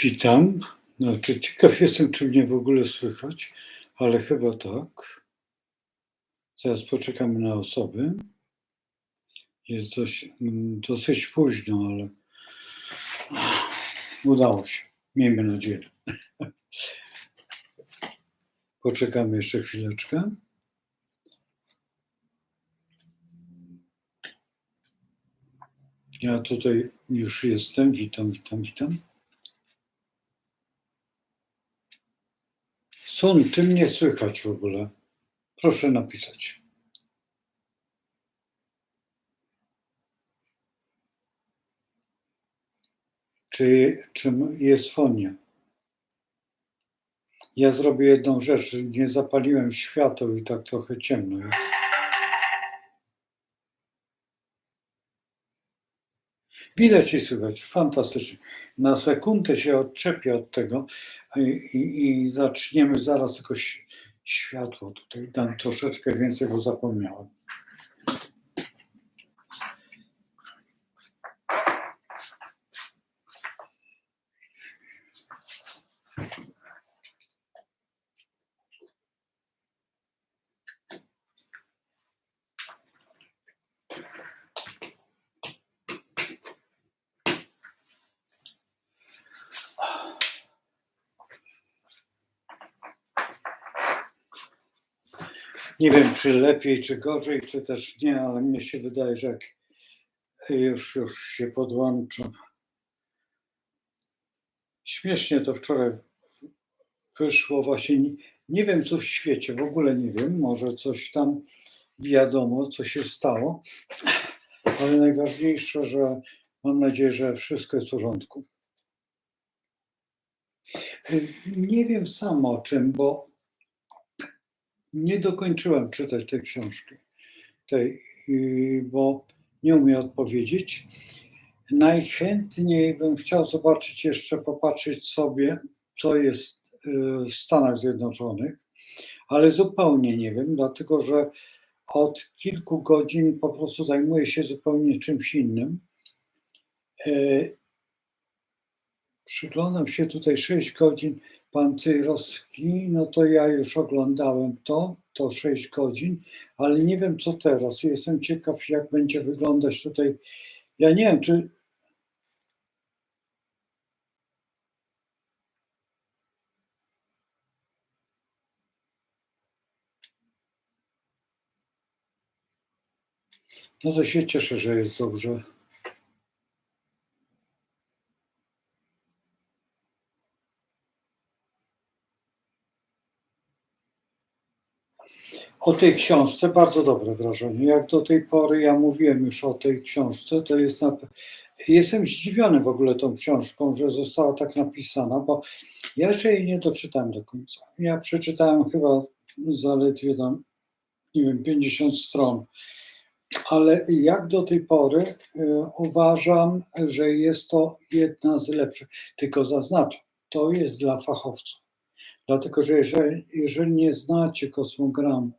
Witam. Znaczy, ciekaw jestem, czy mnie w ogóle słychać, ale chyba tak. Zaraz poczekamy na osoby. Jest dosyć późno, ale udało się. Miejmy nadzieję. Poczekamy jeszcze chwileczkę. Ja tutaj już jestem. Witam. Sun, czy mnie słychać w ogóle? Proszę napisać. Czy jest fonia? Ja zrobię jedną rzecz. Nie zapaliłem świateł i tak trochę ciemno jest. Widać i słychać, fantastycznie. Na sekundę się odczepię od tego i zaczniemy zaraz tylko światło. Tutaj dam troszeczkę więcej, bo zapomniałem. Nie wiem, czy lepiej, czy gorzej, czy też nie, ale mnie się wydaje, że jak już się podłączę. Śmiesznie to wczoraj wyszło właśnie. Nie wiem, co w świecie, w ogóle nie wiem. Może coś tam wiadomo, co się stało, ale najważniejsze, że mam nadzieję, że wszystko jest w porządku. Nie wiem sam o czym, bo nie dokończyłem czytać tej książki, bo nie umiem odpowiedzieć. Najchętniej bym chciał zobaczyć jeszcze, popatrzeć sobie, co jest w Stanach Zjednoczonych, ale zupełnie nie wiem, dlatego że od kilku godzin po prostu zajmuję się zupełnie czymś innym. Przyglądam się tutaj 6 godzin pan Cejrowski, no to ja już oglądałem to 6 godzin, ale nie wiem co teraz. Jestem ciekaw, jak będzie wyglądać tutaj. Ja nie wiem, czy no to się cieszę, że jest dobrze. O tej książce bardzo dobre wrażenie. Jak do tej pory ja mówiłem już o tej książce, to jestem zdziwiony w ogóle tą książką, że została tak napisana, bo ja jeszcze jej nie doczytałem do końca. Ja przeczytałem chyba zaledwie tam, nie wiem, 50 stron. Ale jak do tej pory uważam, że jest to jedna z lepszych. Tylko zaznaczam, to jest dla fachowców. Dlatego, że jeżeli nie znacie kosmogramu,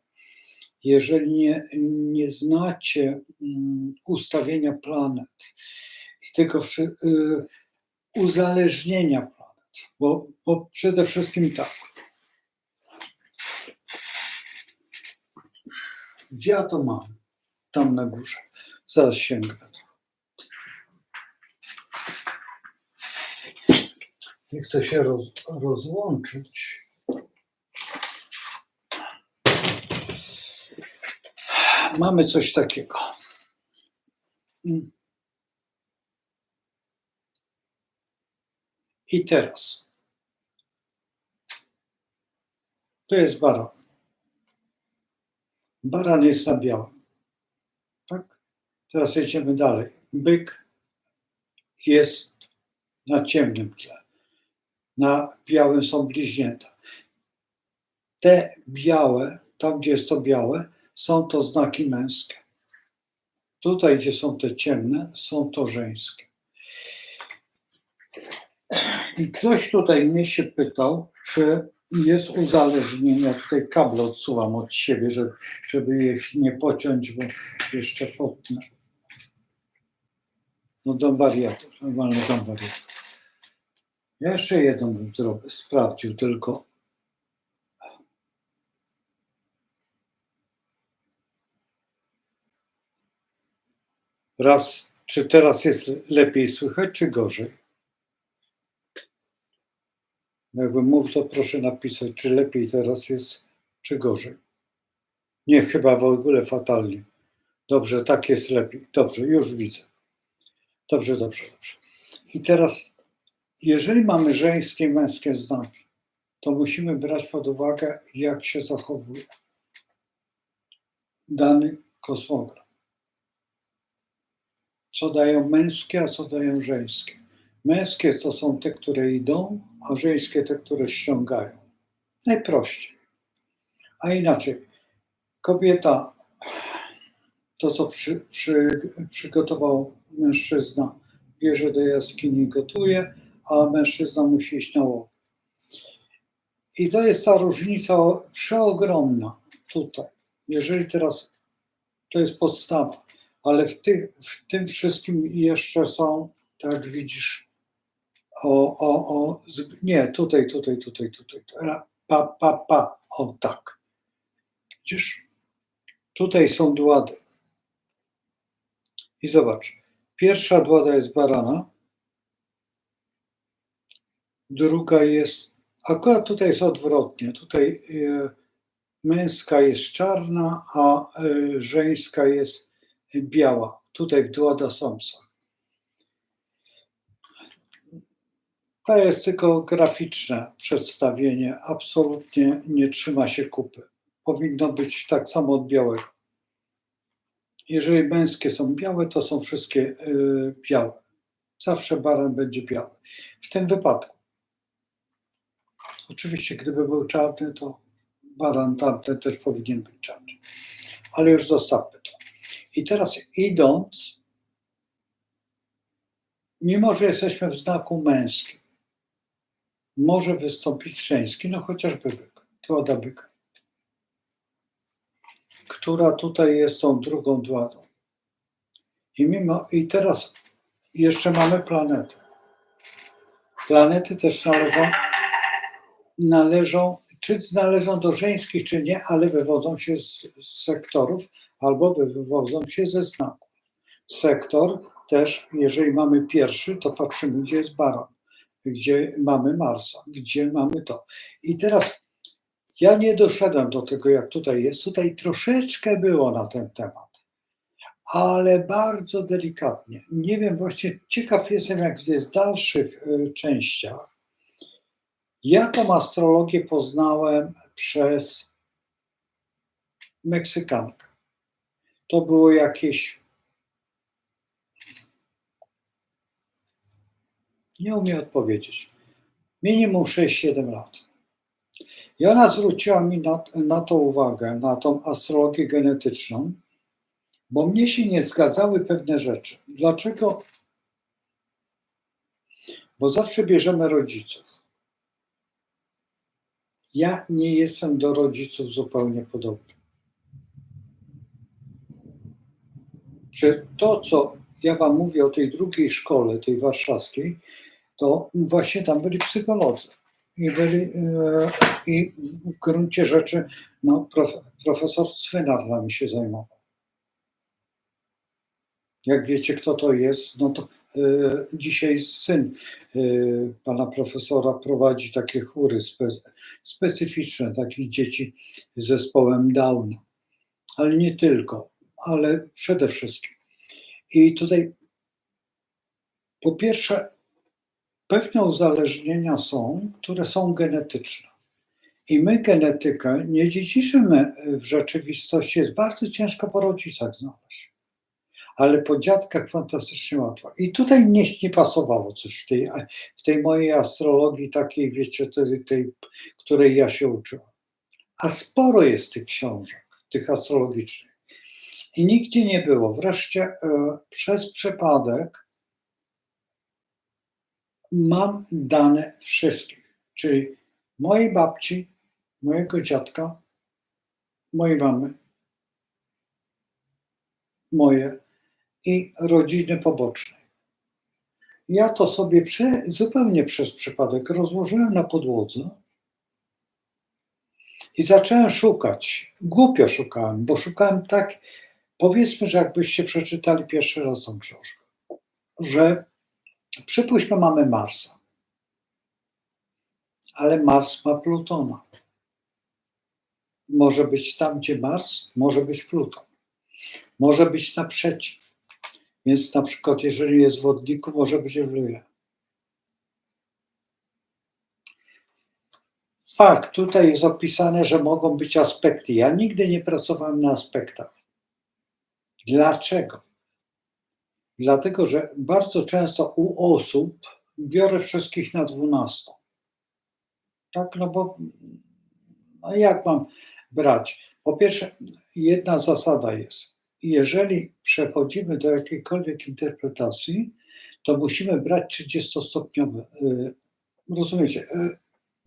jeżeli nie znacie ustawienia planet i tego uzależnienia planet, bo przede wszystkim tak. Gdzie ja to mam? Tam na górze. Zaraz sięgnę. Nie chcę się rozłączyć. Mamy coś takiego. I teraz. To jest baran. Baran jest na białym. Tak? Teraz jedziemy dalej. Byk jest na ciemnym tle. Na białym są bliźnięta. Te białe, tam gdzie jest to białe, są to znaki męskie. Tutaj, gdzie są te ciemne, są to żeńskie. I ktoś tutaj mnie się pytał, czy jest uzależnienie. Ja tutaj kable odsuwam od siebie, żeby ich nie pociąć, bo jeszcze potnę. No dom wariatów, normalny dom wariatów. Ja jeszcze jedną bym sprawdził tylko. Raz, czy teraz jest lepiej słychać, czy gorzej? Jakbym mógł, to proszę napisać, czy lepiej teraz jest, czy gorzej. Nie, chyba w ogóle fatalnie. Dobrze, tak jest lepiej. Dobrze, już widzę. Dobrze. I teraz, jeżeli mamy żeńskie i męskie znaki, to musimy brać pod uwagę, jak się zachowuje dany kosmogram. Co dają męskie, a co dają żeńskie. Męskie to są te, które idą, a żeńskie te, które ściągają. Najprościej. A inaczej, kobieta, to co przygotował mężczyzna, bierze do jaskini, gotuje, a mężczyzna musi iść na łow. I to jest ta różnica przeogromna tutaj. Jeżeli teraz, to jest podstawa, ale w tym wszystkim jeszcze są, tak widzisz, nie, tutaj, o tak. Widzisz? Tutaj są dłady. I zobacz, pierwsza dłada jest barana, druga jest, akurat tutaj jest odwrotnie, tutaj męska jest czarna, a żeńska jest biała, tutaj w dłada samca. To jest tylko graficzne przedstawienie, absolutnie nie trzyma się kupy. Powinno być tak samo od białego. Jeżeli męskie są białe, to są wszystkie białe. Zawsze baran będzie biały. W tym wypadku. Oczywiście, gdyby był czarny, to baran tamten też powinien być czarny. Ale już zostawmy to. I teraz idąc, mimo że jesteśmy w znaku męskim, może wystąpić żeński, no chociażby byk, dłada byka, która tutaj jest tą drugą dładą. I teraz jeszcze mamy planety. Planety też należą do żeńskich, czy nie, ale wywodzą się z sektorów albo wywodzą się ze znaków. Sektor też, jeżeli mamy pierwszy, to patrzymy, gdzie jest baran, gdzie mamy Marsa, gdzie mamy to. I teraz ja nie doszedłem do tego, jak tutaj jest. Tutaj troszeczkę było na ten temat, ale bardzo delikatnie. Nie wiem, właśnie ciekaw jestem, jak jest w dalszych częściach. Ja tą astrologię poznałem przez Meksykankę. To było jakieś, nie umiem odpowiedzieć, minimum 6-7 lat. I ona zwróciła mi na to uwagę, na tą astrologię genetyczną, bo mnie się nie zgadzały pewne rzeczy. Dlaczego? Bo zawsze bierzemy rodziców. Ja nie jestem do rodziców zupełnie podobny. Że to, co ja wam mówię o tej drugiej szkole, tej warszawskiej, to właśnie tam byli psycholodzy. I w gruncie rzeczy profesor Cwynar nami się zajmował. Jak wiecie, kto to jest, no to dzisiaj syn pana profesora prowadzi takie chóry specyficzne, takich dzieci z zespołem Downa. Ale nie tylko, ale przede wszystkim. I tutaj po pierwsze pewne uzależnienia są, które są genetyczne. I my genetykę nie dziedziczymy w rzeczywistości, jest bardzo ciężko po rodzicach znaleźć. Ale po dziadkach fantastycznie łatwo. I tutaj nie pasowało coś w tej mojej astrologii takiej, wiecie, tej, której ja się uczyłem. A sporo jest tych książek, tych astrologicznych. I nigdzie nie było. Wreszcie przez przypadek mam dane wszystkich. Czyli mojej babci, mojego dziadka, mojej mamy, moje i rodziny pobocznej. Ja to sobie zupełnie przez przypadek rozłożyłem na podłodze i zacząłem szukać. Głupio szukałem, bo szukałem tak, powiedzmy, że jakbyście przeczytali pierwszy raz tą książkę, że przypuśćmy, mamy Marsa, ale Mars ma Plutona. Może być tam, gdzie Mars, może być Pluton. Może być naprzeciw. Więc na przykład, jeżeli jest w wodniku, może być w lewie. Fakt, tutaj jest opisane, że mogą być aspekty. Ja nigdy nie pracowałem na aspektach. Dlaczego? Dlatego, że bardzo często u osób biorę wszystkich na 12. Tak, no bo no jak mam brać? Po pierwsze, jedna zasada jest. Jeżeli przechodzimy do jakiejkolwiek interpretacji, to musimy brać 30-stopniowe. Rozumiecie?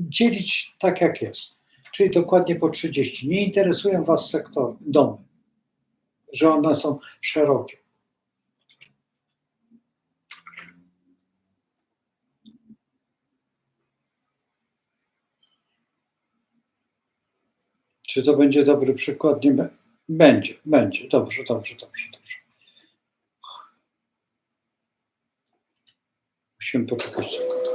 Dzielić tak, jak jest. Czyli dokładnie po 30. Nie interesują Was domy, że one są szerokie. Czy to będzie dobry przykład? Nie będzie. Dobrze. Musimy poczekać sekund.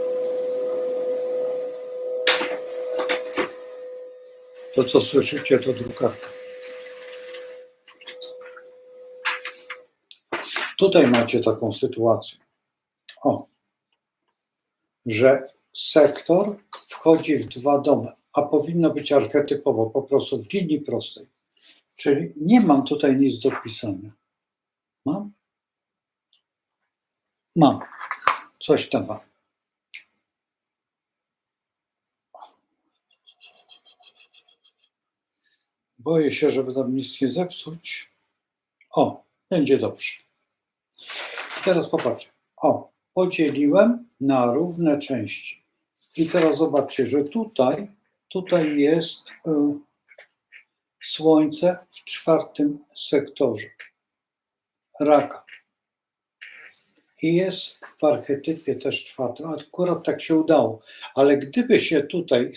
To, co słyszycie, to drukarka. Tutaj macie taką sytuację, że sektor wchodzi w 2 domy, a powinno być archetypowo, po prostu w linii prostej. Czyli nie mam tutaj nic do pisania. Mam. Coś tam mam. Boję się, żeby tam nic nie zepsuć. Będzie dobrze. Teraz popatrzcie. Podzieliłem na równe części. I teraz zobaczcie, że tutaj jest Słońce w 4. sektorze Raka. I jest w archetypie też 4. Akurat tak się udało. Ale gdyby się tutaj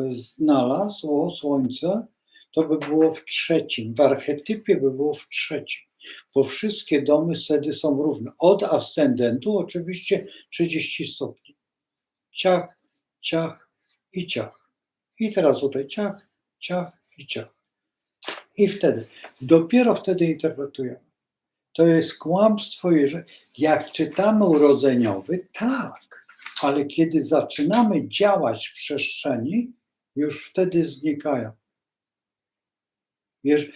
znalazło Słońce, to by było w 3. W archetypie by było w 3. Bo wszystkie domy sedy są równe. Od ascendentu oczywiście 30 stopni. Ciach, ciach i ciach. I teraz tutaj ciach, ciach i ciach. I dopiero wtedy interpretujemy. To jest kłamstwo, jak czytamy urodzeniowy, tak, ale kiedy zaczynamy działać w przestrzeni, już wtedy znikają. Wiesz,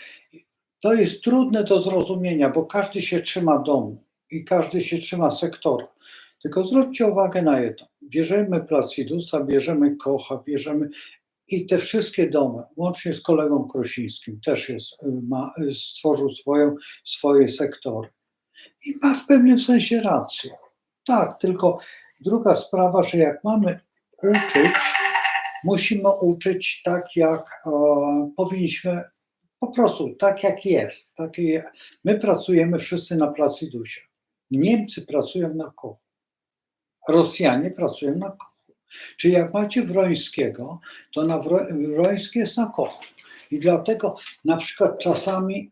to jest trudne do zrozumienia, bo każdy się trzyma domu i każdy się trzyma sektora. Tylko zwróćcie uwagę na jedno. Bierzemy Placidusa, bierzemy Kocha, bierzemy i te wszystkie domy, łącznie z kolegą Krosińskim, też stworzył swoje sektory. I ma w pewnym sensie rację. Tak, tylko druga sprawa, że jak mamy uczyć, musimy uczyć tak, jak powinniśmy, po prostu tak, jak jest. My pracujemy wszyscy na Placidusie. Niemcy pracują na Kochu. Rosjanie pracują na Kochu. Czyli jak macie Wrońskiego, to Wroński jest na Kochu. I dlatego na przykład czasami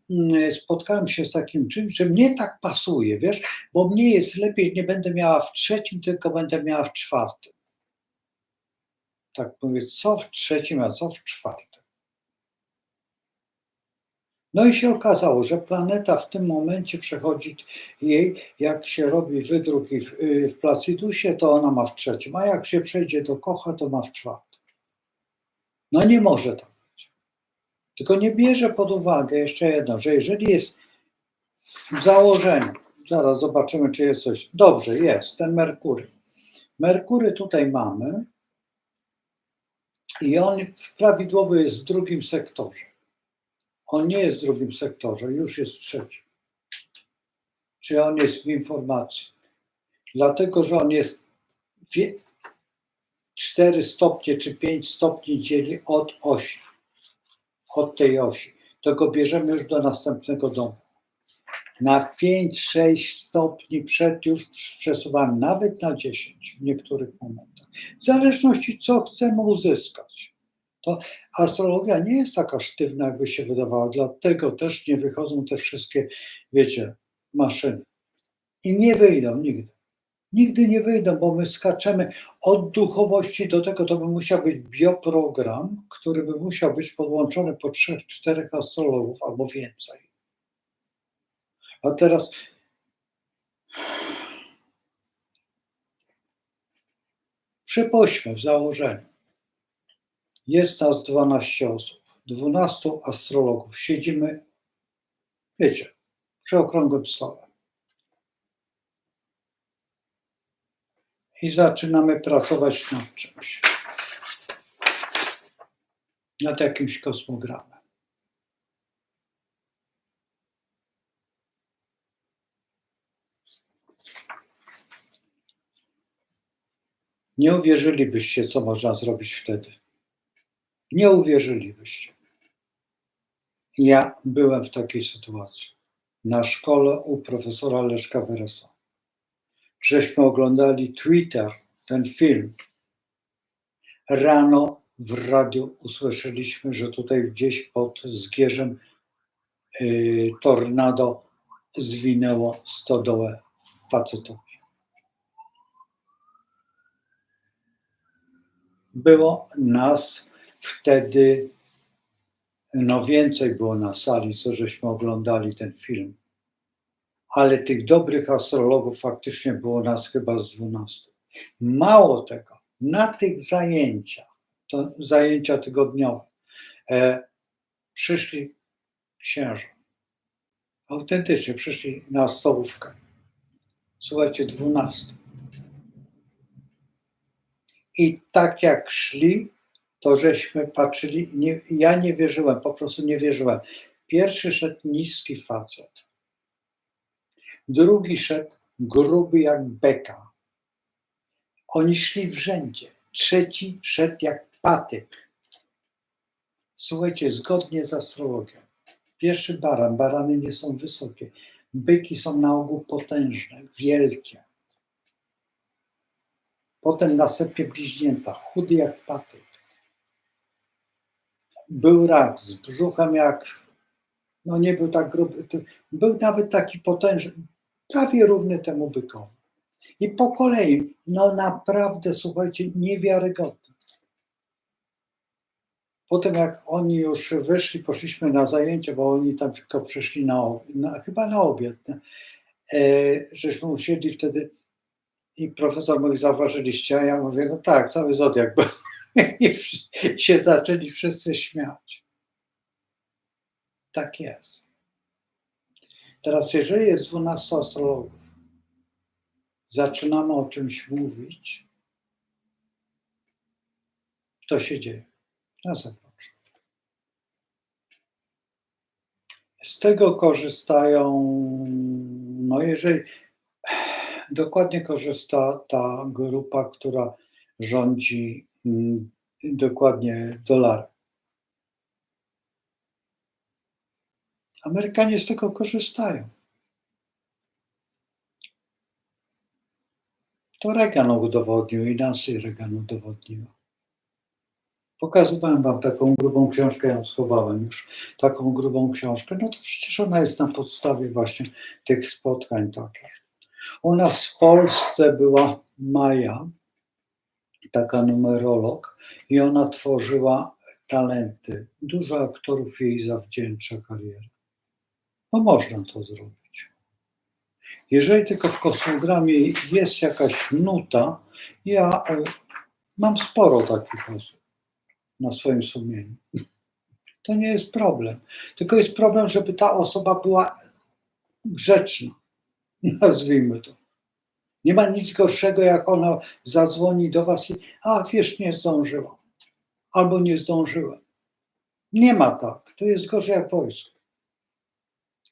spotkałem się z takim czymś, że mnie tak pasuje, wiesz, bo mnie jest lepiej, nie będę miała w 3, tylko będę miała w 4. Tak mówię, co w 3, a co w 4. No i się okazało, że planeta w tym momencie przechodzi jej, jak się robi wydruk w Placidusie, to ona ma w 3, a jak się przejdzie do Kocha, to ma w 4. No nie może tak być. Tylko nie bierze pod uwagę jeszcze jedno, że jeżeli jest w założeniu, zaraz zobaczymy, czy jest coś. Dobrze, jest ten Merkury. Merkury tutaj mamy i on prawidłowo jest w 2. sektorze. On nie jest w 2. sektorze, już jest w 3. Czyli on jest w informacji. Dlatego, że on jest 4 stopnie czy 5 stopni dzieli od osi. Od tej osi. To go bierzemy już do następnego domu. na 5-6 stopni przed już przesuwamy, nawet na 10 w niektórych momentach. W zależności co chcemy uzyskać. To astrologia nie jest taka sztywna, jakby się wydawała, dlatego też nie wychodzą te wszystkie, wiecie, maszyny. I nie wyjdą nigdy. Nigdy nie wyjdą, bo my skaczemy od duchowości do tego, to by musiał być bioprogram, który by musiał być podłączony po 3-4 astrologów albo więcej. A teraz przypuśćmy w założeniu, jest nas 12 osób, 12 astrologów, siedzimy, wiecie, przy okrągłym stole. I zaczynamy pracować nad czymś. Nad jakimś kosmogramem. Nie uwierzylibyście, co można zrobić wtedy. Nie uwierzylibyście. Ja byłem w takiej sytuacji. Na szkole u profesora Leszka Weresa. Żeśmy oglądali Twitter, ten film. Rano w radiu usłyszeliśmy, że tutaj gdzieś pod Zgierzem tornado zwinęło stodołę facetowi. Było nas wtedy, no więcej było na sali, co żeśmy oglądali ten film. Ale tych dobrych astrologów faktycznie było nas chyba z 12. Mało tego, na tych zajęciach, to zajęcia tygodniowe, przyszli księża. Autentycznie przyszli na stołówkę. Słuchajcie, 12. I tak jak szli, to żeśmy patrzyli, ja nie wierzyłem, po prostu nie wierzyłem. Pierwszy szedł niski facet. Drugi szedł gruby jak beka. Oni szli w rzędzie. Trzeci szedł jak patyk. Słuchajcie, zgodnie z astrologią. Pierwszy baran, barany nie są wysokie. Byki są na ogół potężne, wielkie. Potem następnie bliźnięta, chudy jak patyk. Był rak z brzuchem jak, no nie był tak gruby, był nawet taki potężny, prawie równy temu bykowi. I po kolei, no naprawdę, słuchajcie, niewiarygodne. Potem jak oni już wyszli, poszliśmy na zajęcie, bo oni tam tylko przyszli chyba na obiad, żeśmy usiedli wtedy i profesor mówi, zauważyliście? A ja mówię, no tak, cały zodiak był. I się zaczęli wszyscy śmiać. Tak jest. Teraz, jeżeli jest 12 astrologów, zaczynamy o czymś mówić, to się dzieje na zewnątrz. Z tego korzystają, no jeżeli dokładnie korzysta ta grupa, która rządzi dokładnie dolarem. Amerykanie z tego korzystają. To Reagan udowodnił i Nancy Reagan udowodniła. Pokazywałem wam taką grubą książkę, ja ją schowałem już, taką grubą książkę, no to przecież ona jest na podstawie właśnie tych spotkań takich. U nas w Polsce była Maja, taka numerolog, i ona tworzyła talenty. Dużo aktorów jej zawdzięcza karierę. No można to zrobić. Jeżeli tylko w kosmogramie jest jakaś nuta, ja mam sporo takich osób na swoim sumieniu. To nie jest problem. Tylko jest problem, żeby ta osoba była grzeczna. Nazwijmy to. Nie ma nic gorszego, jak ona zadzwoni do was i wiesz, nie zdążyłam. Albo nie zdążyłem. Nie ma tak. To jest gorzej jak wojsko.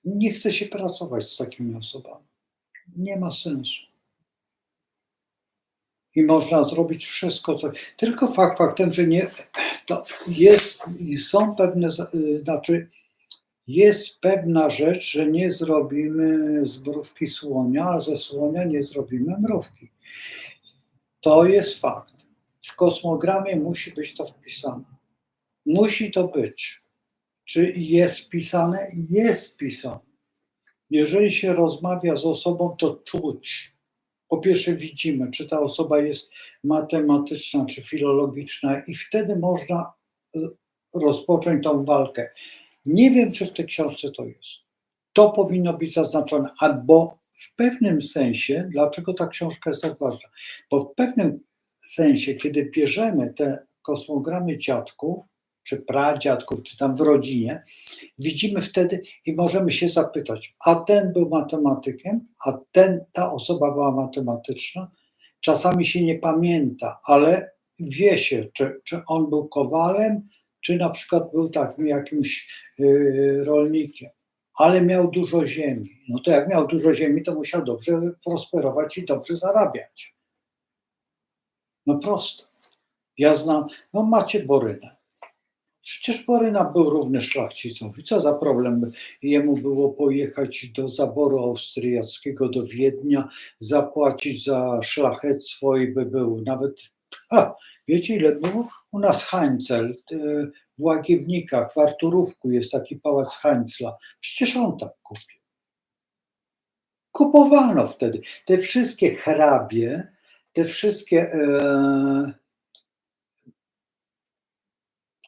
Nie chce się pracować z takimi osobami. Nie ma sensu. I można zrobić wszystko, co... Tylko faktem, że nie... To jest, są pewne... Znaczy, jest pewna rzecz, że nie zrobimy z mrówki słonia, a ze słonia nie zrobimy mrówki. To jest fakt. W kosmogramie musi być to wpisane. Musi to być. Czy jest wpisane? Jest wpisane. Jeżeli się rozmawia z osobą, to czuć. Po pierwsze widzimy, czy ta osoba jest matematyczna, czy filologiczna i wtedy można rozpocząć tą walkę. Nie wiem, czy w tej książce to jest. To powinno być zaznaczone, albo w pewnym sensie, dlaczego ta książka jest tak ważna? Bo w pewnym sensie, kiedy bierzemy te kosmogramy dziadków, czy pradziadków, czy tam w rodzinie, widzimy wtedy i możemy się zapytać, a ten był matematykiem, a ta osoba była matematyczna. Czasami się nie pamięta, ale wie się, czy on był kowalem, czy na przykład był takim jakimś rolnikiem, ale miał dużo ziemi. No to jak miał dużo ziemi, to musiał dobrze prosperować i dobrze zarabiać. No prosto. Ja znam, no macie Borynę. Przecież Boryna był równy szlachcicowi. Co za problem jemu było pojechać do zaboru austriackiego, do Wiednia, zapłacić za szlachectwo i by był nawet, wiecie ile było? U nas Hańcel, w Łagiewnikach, w Arturówku jest taki pałac Hańcla. Przecież on tak kupił. Kupowano wtedy. Te wszystkie hrabie, te wszystkie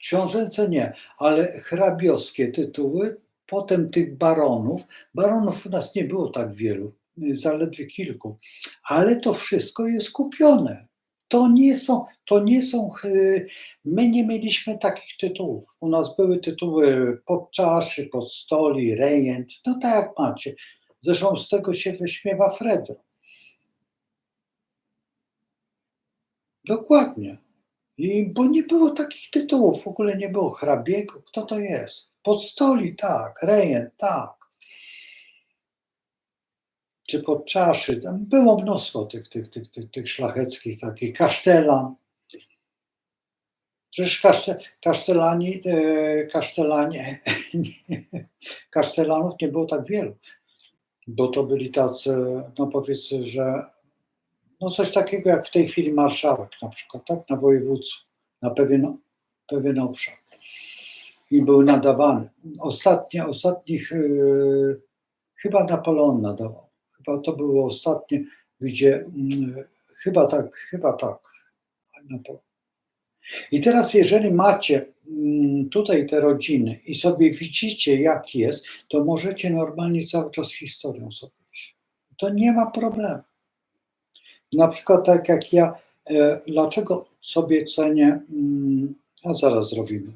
książęce nie, ale hrabiowskie tytuły, potem tych baronów. Baronów u nas nie było tak wielu, zaledwie kilku, ale to wszystko jest kupione. To nie są, my nie mieliśmy takich tytułów. U nas były tytuły podczaszy, podstoli, rejent, no tak jak macie. Zresztą z tego się wyśmiewa Fredro. Dokładnie. Bo nie było takich tytułów, w ogóle nie było hrabiego, kto to jest? Podstoli, tak, rejent, tak. Czy podczaszy, tam było mnóstwo tych szlacheckich, takich kasztelan. Przecież kasztelanów nie było tak wielu, bo to byli tacy, no powiedzmy, że no coś takiego jak w tej chwili marszałek na przykład, tak, na województwo, na pewien obszar. I był nadawany. Ostatnich chyba Napoleon nadawał. Chyba to było ostatnie, gdzie chyba tak. I teraz jeżeli macie tutaj te rodziny i sobie widzicie jak jest, to możecie normalnie cały czas historią sobie iść. To nie ma problemu. Na przykład tak jak ja, dlaczego sobie cenię, a zaraz zrobimy.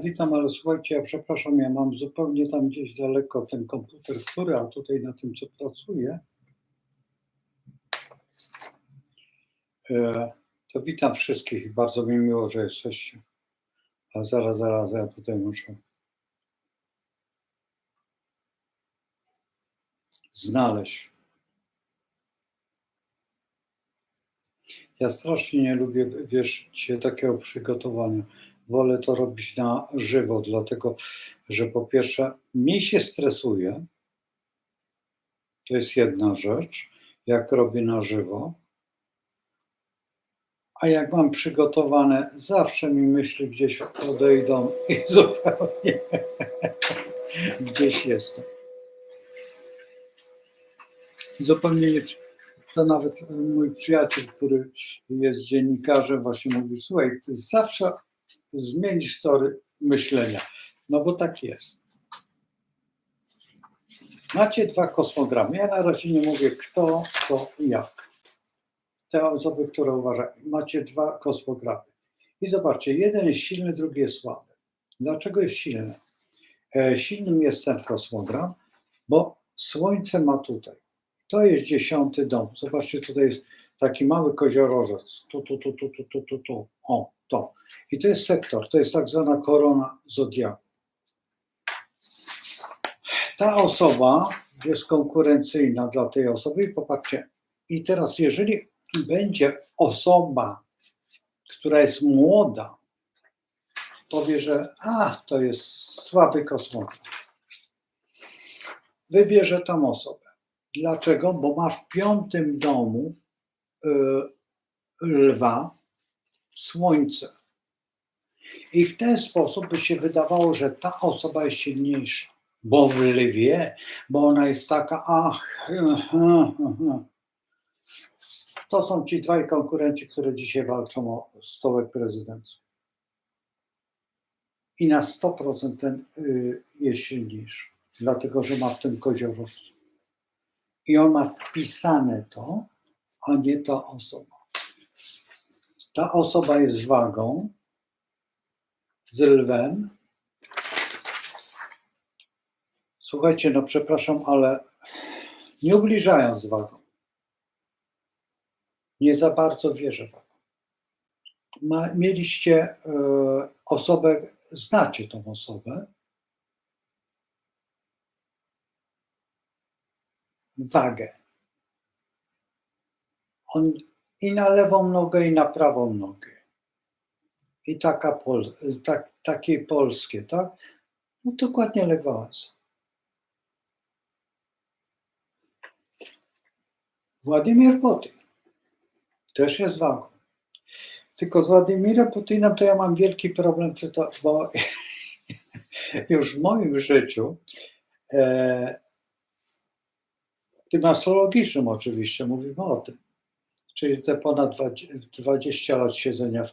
Witam, ale słuchajcie, ja przepraszam, ja mam zupełnie tam gdzieś daleko ten komputer, a tutaj na tym, co pracuję. To witam wszystkich i bardzo mi miło, że jesteście. A zaraz, ja tutaj muszę znaleźć. Ja strasznie nie lubię, wiesz, takiego przygotowania. Wolę to robić na żywo, dlatego że po pierwsze mniej się stresuje. To jest jedna rzecz, jak robię na żywo. A jak mam przygotowane, zawsze mi myśli gdzieś odejdą i zupełnie gdzieś jestem. Zupełnie nie. To nawet mój przyjaciel, który jest dziennikarzem, właśnie mówi: słuchaj, ty zawsze zmienisz tory myślenia. No bo tak jest. Macie 2 kosmogramy. Ja na razie nie mówię kto, co i jak. Te osoby, które uważają. Macie 2 kosmogramy. I zobaczcie, jeden jest silny, drugi jest słaby. Dlaczego jest silny? Silnym jest ten kosmogram, bo Słońce ma tutaj. To jest 10. dom. Zobaczcie, tutaj jest taki mały koziorożec. Tu. O, to. I to jest sektor. To jest tak zwana korona zodiaku. Ta osoba jest konkurencyjna dla tej osoby i popatrzcie. I teraz, jeżeli będzie osoba, która jest młoda, powie, że to jest słaby kosmogram. Wybierze tą osobę. Dlaczego? Bo ma w 5. domu lwa Słońce. I w ten sposób by się wydawało, że ta osoba jest silniejsza. Bo w lwie, bo ona jest taka, To są ci 2 konkurenci, które dzisiaj walczą o stołek prezydencki. I na 100% ten jest silniejszy, dlatego że ma w tym koziorożcu. I on ma wpisane to, a nie ta osoba. Ta osoba jest wagą, z lwem. Słuchajcie, no przepraszam, ale nie ubliżając wagą, nie za bardzo wierzę wagą. Mieliście osobę, znacie tą osobę, wagę. On i na lewą nogę, i na prawą nogę. I takie polskie, tak? No dokładnie Lech Wałęsa. Władimir Putin też jest wagą. Tylko z Władimirem Putinem to ja mam wielki problem, bo już w moim życiu, tym astrologicznym oczywiście, mówimy o tym, czyli te ponad 20 lat siedzenia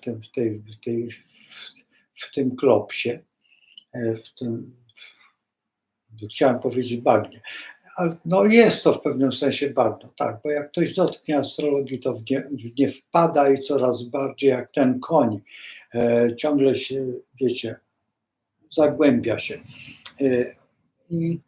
w tym klopsie, chciałem powiedzieć bagnie, ale no jest to w pewnym sensie bagno, tak, bo jak ktoś dotknie astrologii, to w nie wpada i coraz bardziej jak ten koń, ciągle się, wiecie, zagłębia się i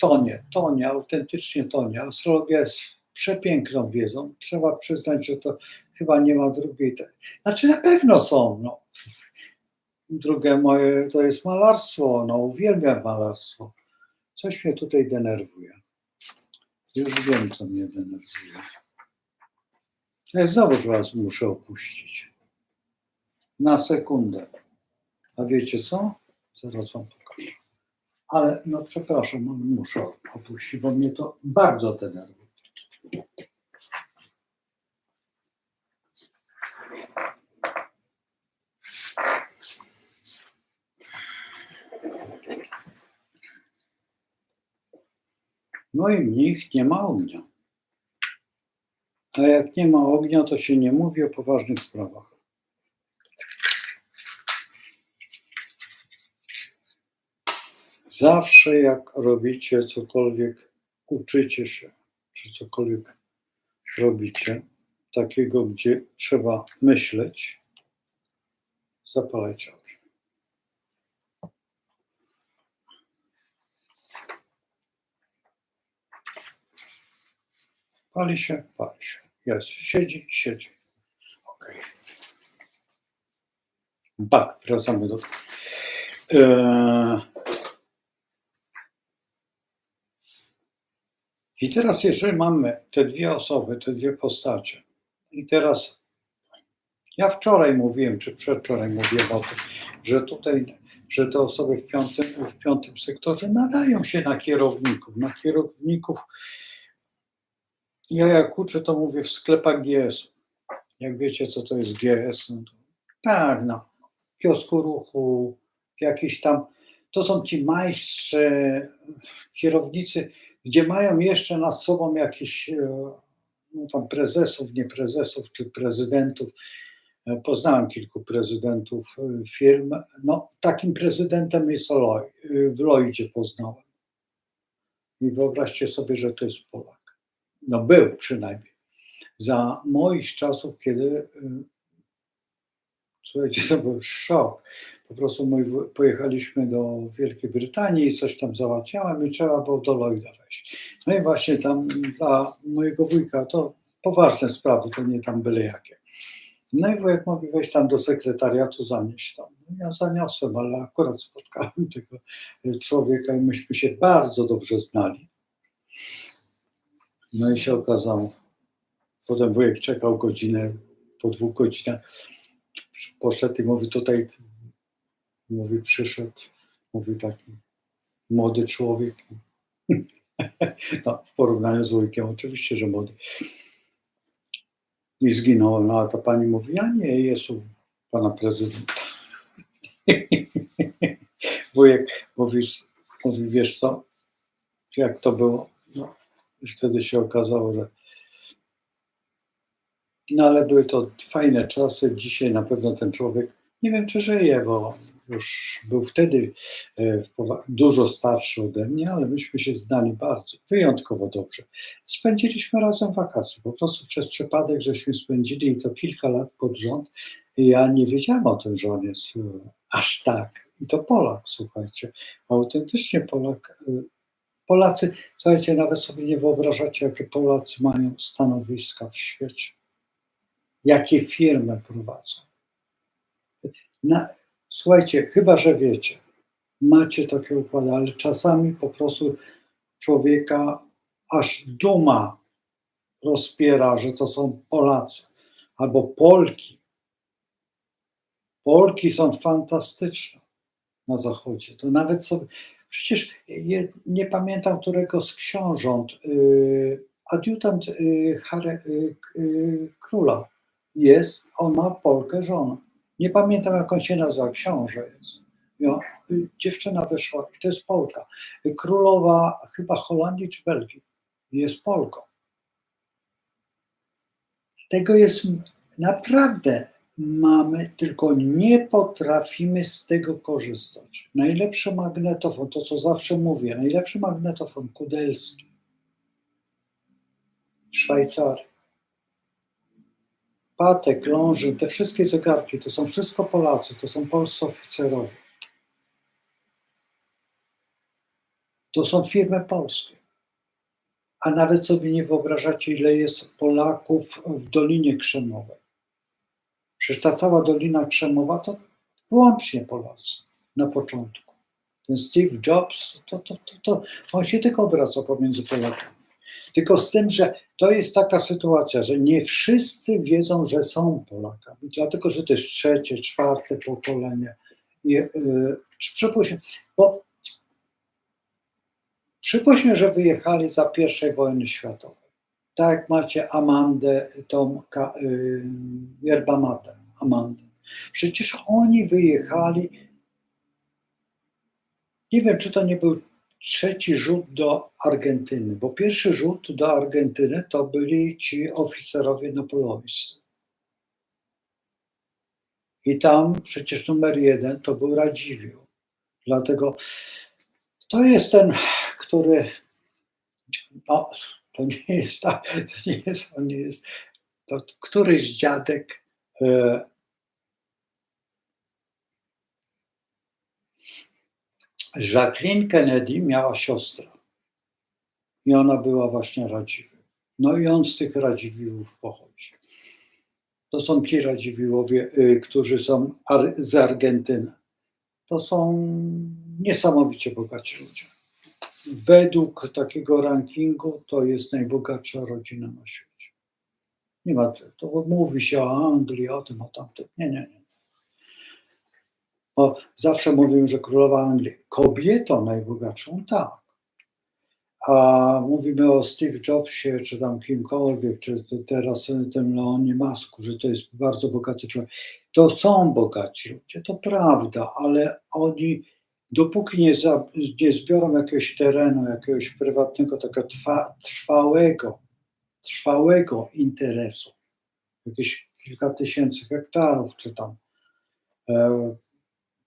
tonie, autentycznie tonie. Astrologia jest przepiękną wiedzą, trzeba przyznać, że to chyba nie ma drugiej, znaczy na pewno są, no. Drugie moje to jest malarstwo, no uwielbiam malarstwo. Coś mnie tutaj denerwuje. Już wiem, co mnie denerwuje. Ja znowu was muszę opuścić. Na sekundę. A wiecie co? Zaraz wam pokażę. Ale no przepraszam, muszę opuścić, bo mnie to bardzo denerwuje. No i mnich nie ma ognia. A jak nie ma ognia, to się nie mówi o poważnych sprawach. Zawsze jak robicie cokolwiek, uczycie się, czy cokolwiek robicie, takiego, gdzie trzeba myśleć, zapalajcie ogień. Pali się. Jest. Siedzi. Okej. Wracamy do... I teraz, jeżeli mamy te 2 osoby, te 2 postacie, i teraz ja wczoraj mówiłem, czy przedwczoraj mówiłem o tym, że tutaj, że te osoby w piątym sektorze nadają się na kierowników. Ja jak uczę, to mówię w sklepach GS. Jak wiecie, co to jest GS? No to, tak, no, w kiosku ruchu, jakiś tam, to są ci majstrzy, kierownicy, gdzie mają jeszcze nad sobą jakiś no tam prezesów, nie prezesów, czy prezydentów. Poznałem kilku prezydentów firm. No, takim prezydentem jest w Lloydzie poznałem. I wyobraźcie sobie, że to jest Polak. No był przynajmniej. Za moich czasów, kiedy, słuchajcie, to był szok. Po prostu pojechaliśmy do Wielkiej Brytanii i coś tam załatwiałem i trzeba było do Lloyda wejść. No i właśnie tam dla mojego wujka, to poważne sprawy, to nie tam byle jakie. No i wujek mówi, weź tam do sekretariatu, zanieść tam. No ja zaniosłem, ale akurat spotkałem tego człowieka i myśmy się bardzo dobrze znali. No i się okazało, potem wujek czekał godzinę, po 2 godzinach poszedł i mówi, tutaj, mówi, przyszedł, mówi, taki młody człowiek. No, w porównaniu z wujkiem oczywiście, że młody. I zginął. No a ta pani mówi, ja nie jest u pana prezydenta. Wujek mówi, wiesz co, jak to było? No, i wtedy się okazało, że no ale były to fajne czasy. Dzisiaj na pewno ten człowiek, nie wiem czy żyje, bo już był wtedy dużo starszy ode mnie, ale myśmy się znali bardzo, wyjątkowo dobrze. Spędziliśmy razem wakacje, po prostu przez przypadek, żeśmy spędzili i to kilka lat pod rząd. I ja nie wiedziałam o tym, że on jest aż tak. I to Polak, słuchajcie, autentycznie Polak. Polacy, słuchajcie, nawet sobie nie wyobrażacie, jakie Polacy mają stanowiska w świecie. Jakie firmy prowadzą. Słuchajcie, chyba że wiecie, macie takie układy, ale czasami po prostu człowieka aż duma rozpiera, że to są Polacy albo Polki. Polki są fantastyczne na Zachodzie. To nawet sobie, przecież nie pamiętam którego z książąt, adiutant króla jest, on ma Polkę żonę. Nie pamiętam jak on się nazywa, książę jest. No, dziewczyna wyszła i to jest Polka. Królowa chyba Holandii czy Belgii jest Polką. Tego jest naprawdę mamy, tylko nie potrafimy z tego korzystać. Najlepszy magnetofon, to co zawsze mówię, najlepszy magnetofon kudelski w Szwajcarii. Patek, Longines, te wszystkie zegarki, to są wszystko Polacy, to są polscy oficerowie. To są firmy polskie. A nawet sobie nie wyobrażacie, ile jest Polaków w Dolinie Krzemowej. Przecież ta cała Dolina Krzemowa to wyłącznie Polacy na początku. Ten Steve Jobs, to on się tylko obraca pomiędzy Polakami. Tylko z tym, że to jest taka sytuacja, że nie wszyscy wiedzą, że są Polakami, dlatego że to jest 3., 4. pokolenie. Przypuśćmy, że wyjechali za I wojny światowej. Tak jak macie Amandę, tą Yerba Mate, Amandę. Przecież oni wyjechali, nie wiem, czy to nie był 3. rzut do Argentyny, bo pierwszy rzut do Argentyny to byli ci oficerowie napoleońscy. I tam przecież numer 1 to był Radziwiłł. Dlatego to jest ten, który, no, to nie jest tak, to któryś dziadek Jacqueline Kennedy miała siostrę i ona była właśnie Radziwiłł. No i on z tych Radziwiłłów pochodzi. To są ci Radziwiłłowie, którzy są z Argentyny. To są niesamowicie bogaci ludzie. Według takiego rankingu to jest najbogatsza rodzina na świecie. Nie ma, to mówi się o Anglii, o tym, o tamtym. Nie. Bo zawsze mówią, że królowa Anglii kobietą najbogatszą, tak. A mówimy o Steve Jobsie, czy tam kimkolwiek, czy teraz tym Leonie Musku, że to jest bardzo bogaty człowiek. To są bogaci ludzie, to prawda, ale oni dopóki nie zbiorą jakiegoś terenu, jakiegoś prywatnego, takiego trwałego interesu, jakieś kilka tysięcy hektarów, czy tam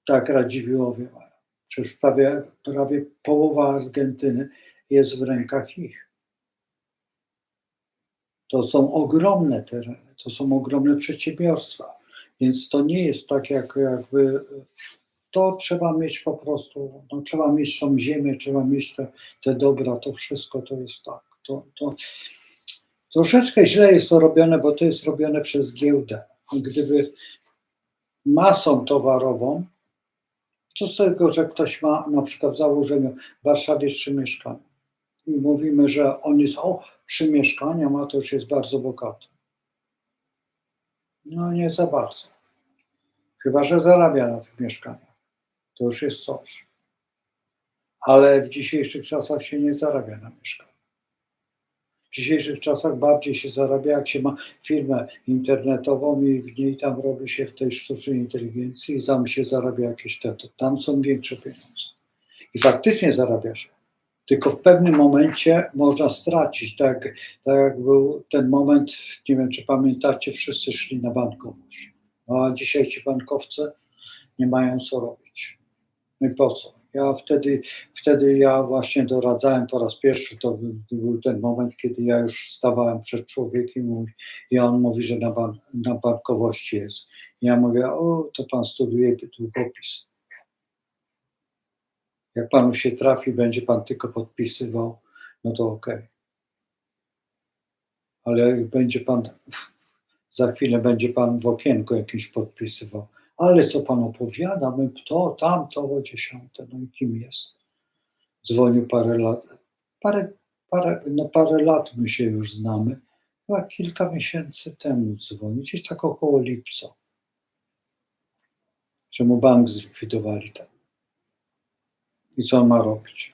tak Radziwiłłowie mają. Przecież prawie połowa Argentyny jest w rękach ich. To są ogromne tereny, to są ogromne przedsiębiorstwa, więc to nie jest tak jakby, to trzeba mieć po prostu, no, trzeba mieć tą ziemię, trzeba mieć te dobra, to wszystko to jest tak. To troszeczkę źle jest to robione, bo to jest robione przez giełdę. Gdyby masą towarową, co z tego, że ktoś ma na przykład w założeniu w Warszawie 3 mieszkania i mówimy, że on jest 3 mieszkania ma, to już jest bardzo bogaty. No nie za bardzo. Chyba że zarabia na tych mieszkaniach. To już jest coś. Ale w dzisiejszych czasach się nie zarabia na mieszkaniach. W dzisiejszych czasach bardziej się zarabia, jak się ma firmę internetową i w niej tam robi się w tej sztucznej inteligencji i tam się zarabia jakieś to tam są większe pieniądze. I faktycznie zarabia się. Tylko w pewnym momencie można stracić, tak jak był ten moment, nie wiem czy pamiętacie, wszyscy szli na bankowość. No, a dzisiaj ci bankowcy nie mają co robić. No i po co? Wtedy ja właśnie doradzałem po raz pierwszy, to był ten moment, kiedy ja już stawałem przed człowiekiem i on mówi, że na bankowości jest. I ja mówię, to pan studiuje długopis. Jak panu się trafi, będzie pan tylko podpisywał, no to okej. Ale jak będzie pan, za chwilę będzie pan w okienku jakimś podpisywał. Ale co pan opowiada, my to, tamto, o 10, no i kim jest? Dzwonił parę lat, parę lat my się już znamy, chyba kilka miesięcy temu dzwonił, gdzieś tak około lipca, że mu bank zlikwidowali tam. I co on ma robić?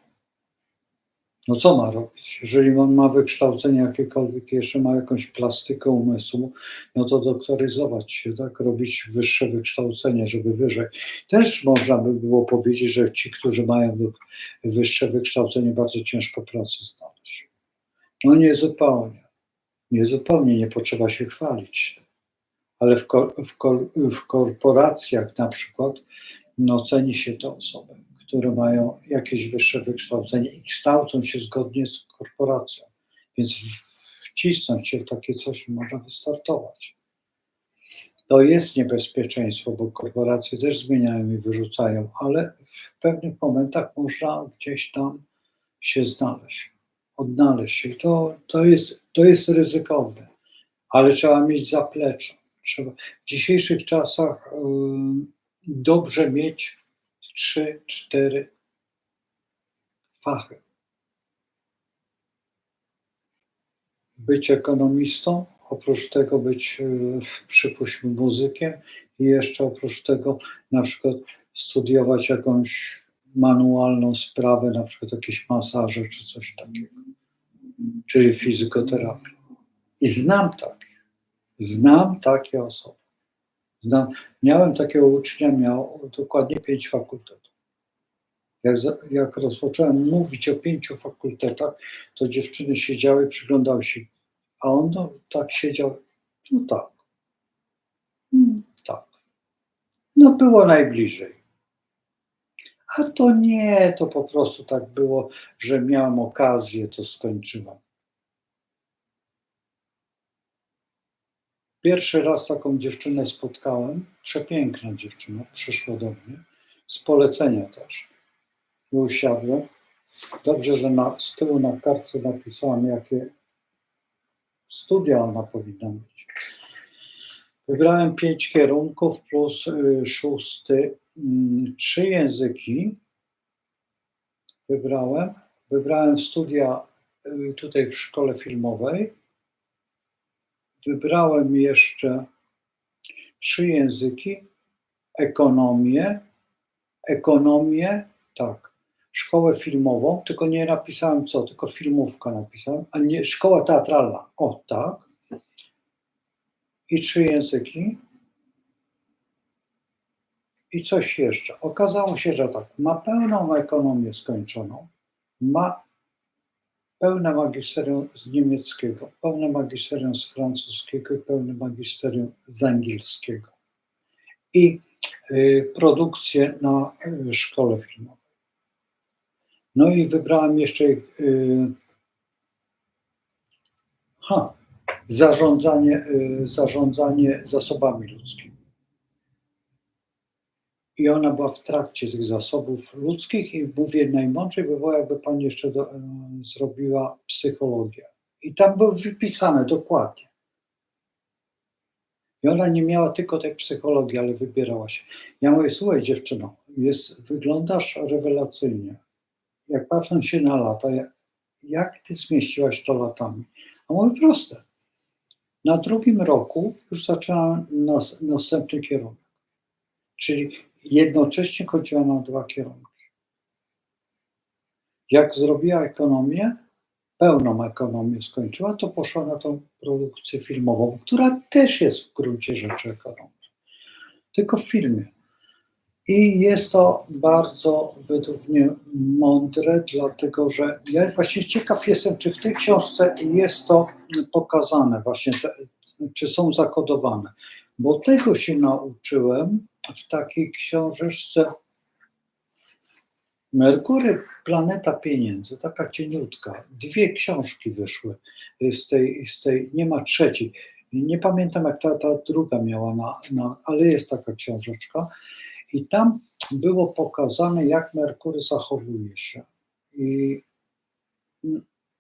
No co ma robić? Jeżeli on ma wykształcenie jakiekolwiek, jeszcze ma jakąś plastykę umysłu, no to doktoryzować się, tak? Robić wyższe wykształcenie, żeby wyżej. Też można by było powiedzieć, że ci, którzy mają wyższe wykształcenie, bardzo ciężko pracę znaleźć. No nie zupełnie, nie potrzeba się chwalić. Ale w korporacjach na przykład, no ceni się te osoby, które mają jakieś wyższe wykształcenie i kształcą się zgodnie z korporacją. Więc wcisnąć się w takie coś można wystartować. To jest niebezpieczeństwo, bo korporacje też zmieniają i wyrzucają, ale w pewnych momentach można gdzieś tam się znaleźć, odnaleźć się. To jest ryzykowne, ale trzeba mieć zaplecze. W dzisiejszych czasach dobrze mieć 3-4 fachy. Być ekonomistą, oprócz tego być, przypuśćmy, muzykiem i jeszcze oprócz tego na przykład studiować jakąś manualną sprawę, na przykład jakieś masaże czy coś takiego, czyli fizykoterapię. I znam takie osoby. Miałem takiego ucznia, miał dokładnie 5 fakultetów. Jak rozpocząłem mówić o 5 fakultetach, to dziewczyny siedziały, przyglądały się, a on tak siedział, no tak, tak. No było najbliżej. A to nie, to po prostu tak było, że miałem okazję, to skończyłem. Pierwszy raz taką dziewczynę spotkałem, przepiękna dziewczyna, przyszła do mnie, z polecenia też. I usiadłem. Dobrze, że z tyłu na kartce napisałam, jakie studia ona powinna mieć. Wybrałem 5 kierunków plus 6, 3 języki wybrałem studia tutaj w szkole filmowej, wybrałem jeszcze 3 języki, ekonomię, tak, szkołę filmową, tylko nie napisałem co, tylko filmówka napisałem, a nie szkoła teatralna, o tak, i 3 języki i coś jeszcze. Okazało się, że tak, ma pełną ekonomię skończoną, ma pełne magisterium z niemieckiego, pełne magisterium z francuskiego i pełne magisterium z angielskiego. I produkcję na szkole filmowej. No i wybrałem jeszcze zarządzanie zasobami ludzkimi. I ona była w trakcie tych zasobów ludzkich i mówię, najmądrzej by było, jakby pani jeszcze zrobiła psychologię. I tam było wypisane dokładnie. I ona nie miała tylko tej psychologii, ale wybierała się. Ja mówię, słuchaj dziewczyno, wyglądasz rewelacyjnie. Jak patrząc się na lata, jak ty zmieściłaś to latami? A mówię, proste. Na drugim roku już zaczęłam następny kierunek. Czyli jednocześnie chodziła na 2 kierunki. Jak zrobiła ekonomię, pełną ekonomię skończyła, to poszła na tą produkcję filmową, która też jest w gruncie rzeczy ekonomią, tylko w filmie. I jest to bardzo według mnie mądre, dlatego że ja właśnie ciekaw jestem, czy w tej książce jest to pokazane, właśnie czy są zakodowane, bo tego się nauczyłem w takiej książeczce Merkury, planeta pieniędzy, taka cieniutka. 2 książki wyszły z tej, nie ma trzeciej. Nie pamiętam, jak ta druga miała, ale jest taka książeczka. I tam było pokazane, jak Merkury zachowuje się. I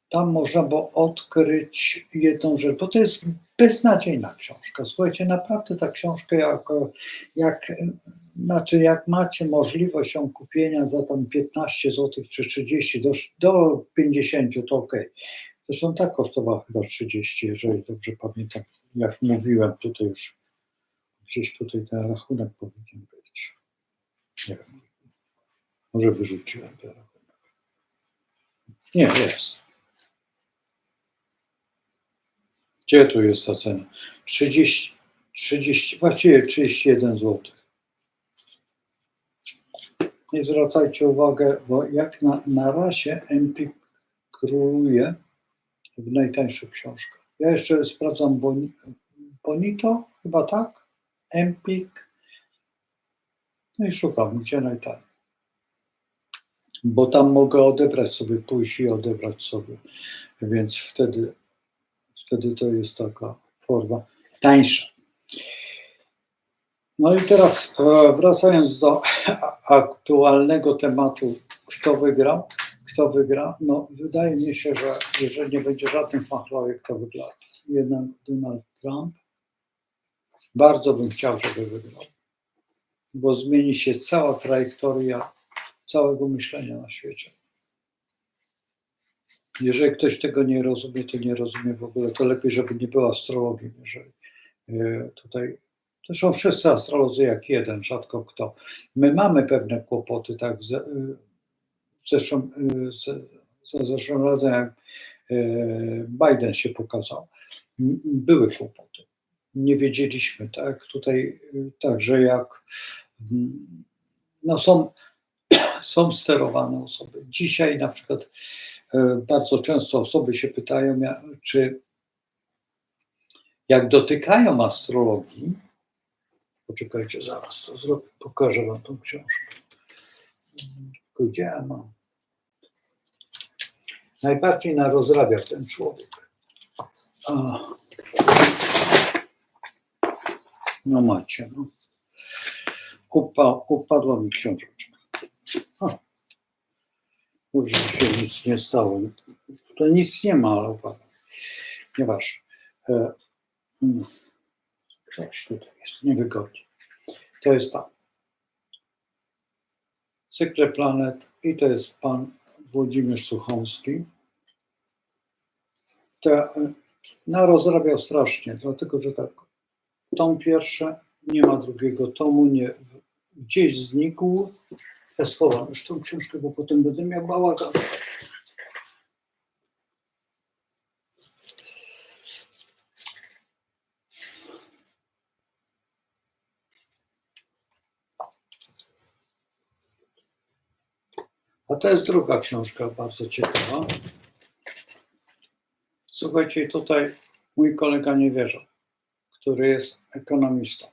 tam można było odkryć jedną rzecz, bo to jest beznadziejna książka. Słuchajcie, naprawdę ta książka, jak macie możliwość ją kupienia za tam 15 zł czy 30, do 50, to ok. Zresztą ta kosztowała chyba 30, jeżeli dobrze pamiętam, jak mówiłem, tutaj już gdzieś tutaj ten rachunek powinien być. Nie wiem, może wyrzuciłem ten rachunek. Nie, jest. Gdzie tu jest ta cena? 30, właściwie 31 zł. Nie zwracajcie uwagi, bo jak na razie Empik króluje w najtańszych książkach. Ja jeszcze sprawdzam Bonito, chyba tak, Empik, no i szukam, gdzie najtaniej. Bo tam mogę odebrać sobie, pójść i odebrać sobie, więc wtedy to jest taka forma tańsza. No i teraz wracając do aktualnego tematu, kto wygra, no wydaje mi się, że jeżeli nie będzie żadnych machlojek, to wygra jednak Donald Trump. Bardzo bym chciał, żeby wygrał, bo zmieni się cała trajektoria całego myślenia na świecie. Jeżeli ktoś tego nie rozumie, to nie rozumie w ogóle, to lepiej, żeby nie było astrologii, jeżeli tutaj, to są wszyscy astrolodzy jak jeden, rzadko kto. My mamy pewne kłopoty, tak, za zeszłym razem, jak Biden się pokazał, były kłopoty. Nie wiedzieliśmy, tak, tutaj także jak, no są sterowane osoby. Dzisiaj na przykład bardzo często osoby się pytają, czy jak dotykają astrologii, poczekajcie, zaraz to zrobię, pokażę wam tą książkę. Tylko gdzie ja mam? Najbardziej narozrabiał ten człowiek. No macie, no. Upadła mi książeczka. Dobrze, że się nic nie stało. To nic nie ma, ale upadła. Nieważne. Coś tutaj jest niewygodnie. To jest tam. Cykle planet i to jest pan Włodzimierz Suchomski. Narozrabiał strasznie, dlatego że tak, tom pierwszy, nie ma drugiego tomu, gdzieś znikł. Ja schowam już tą książkę, bo potem będę miał bałagan. A to jest druga książka, bardzo ciekawa. Słuchajcie, tutaj mój kolega nie wierzył, który jest ekonomistą.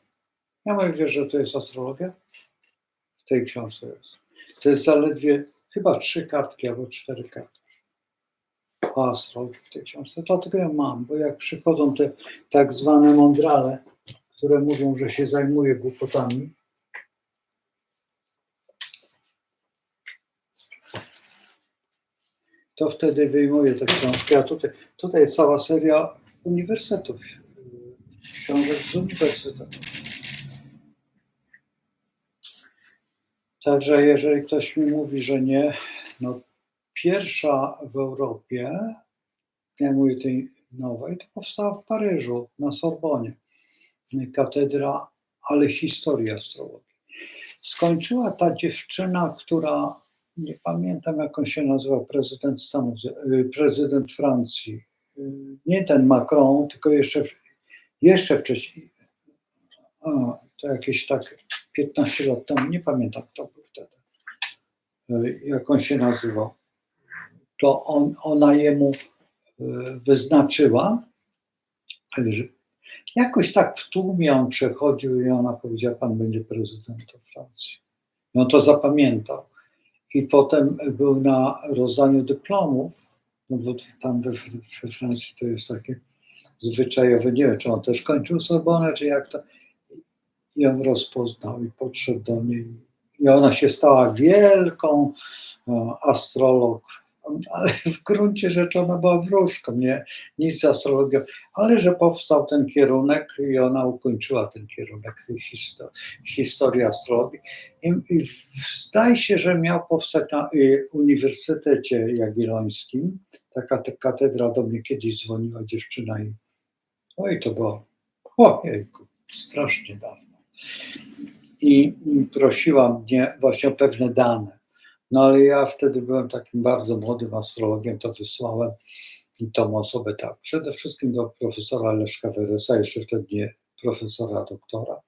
Ja mówię, wiesz, że to jest astrologia? W tej książce jest. To jest zaledwie chyba 3 kartki albo 4 kartki o astrologii w tej książce. Dlatego ja mam, bo jak przychodzą te tak zwane mądrale, które mówią, że się zajmuje głupotami, to wtedy wyjmuję tę książkę. A tutaj jest cała seria uniwersytetów, książek z uniwersytetu. Także jeżeli ktoś mi mówi, że nie, no pierwsza w Europie, ja mówię tej nowej, to powstała w Paryżu, na Sorbonie. Katedra, ale historii astrologii. Skończyła ta dziewczyna, która, nie pamiętam jak on się nazywa, prezydent Francji. Nie ten Macron, tylko jeszcze wcześniej. To jakieś tak 15 lat temu, nie pamiętam kto był wtedy. Jak on się nazywał. To ona jemu wyznaczyła, że jakoś tak w tłumie on przechodził i ona powiedziała, pan będzie prezydentem Francji. I on to zapamiętał. I potem był na rozdaniu dyplomów, no bo tam we Francji to jest takie zwyczajowe, nie wiem, czy on też kończył Sorbonę, czy jak to. I on rozpoznał i podszedł do niej. I ona się stała wielką astrolog, ale w gruncie rzeczy ona była wróżką, nie nic z astrologią, ale że powstał ten kierunek i ona ukończyła ten kierunek tej historii astrologii. I zdaje się, że miał powstać na Uniwersytecie Jagiellońskim. Taka katedra, do mnie kiedyś dzwoniła dziewczyna i oj, to było, ojejku, strasznie dawno. I prosiła mnie właśnie o pewne dane. No ale ja wtedy byłem takim bardzo młodym astrologiem, to wysłałem tą osobę tak. Przede wszystkim do profesora Leszka Weresa, jeszcze wtedy nie profesora, doktora.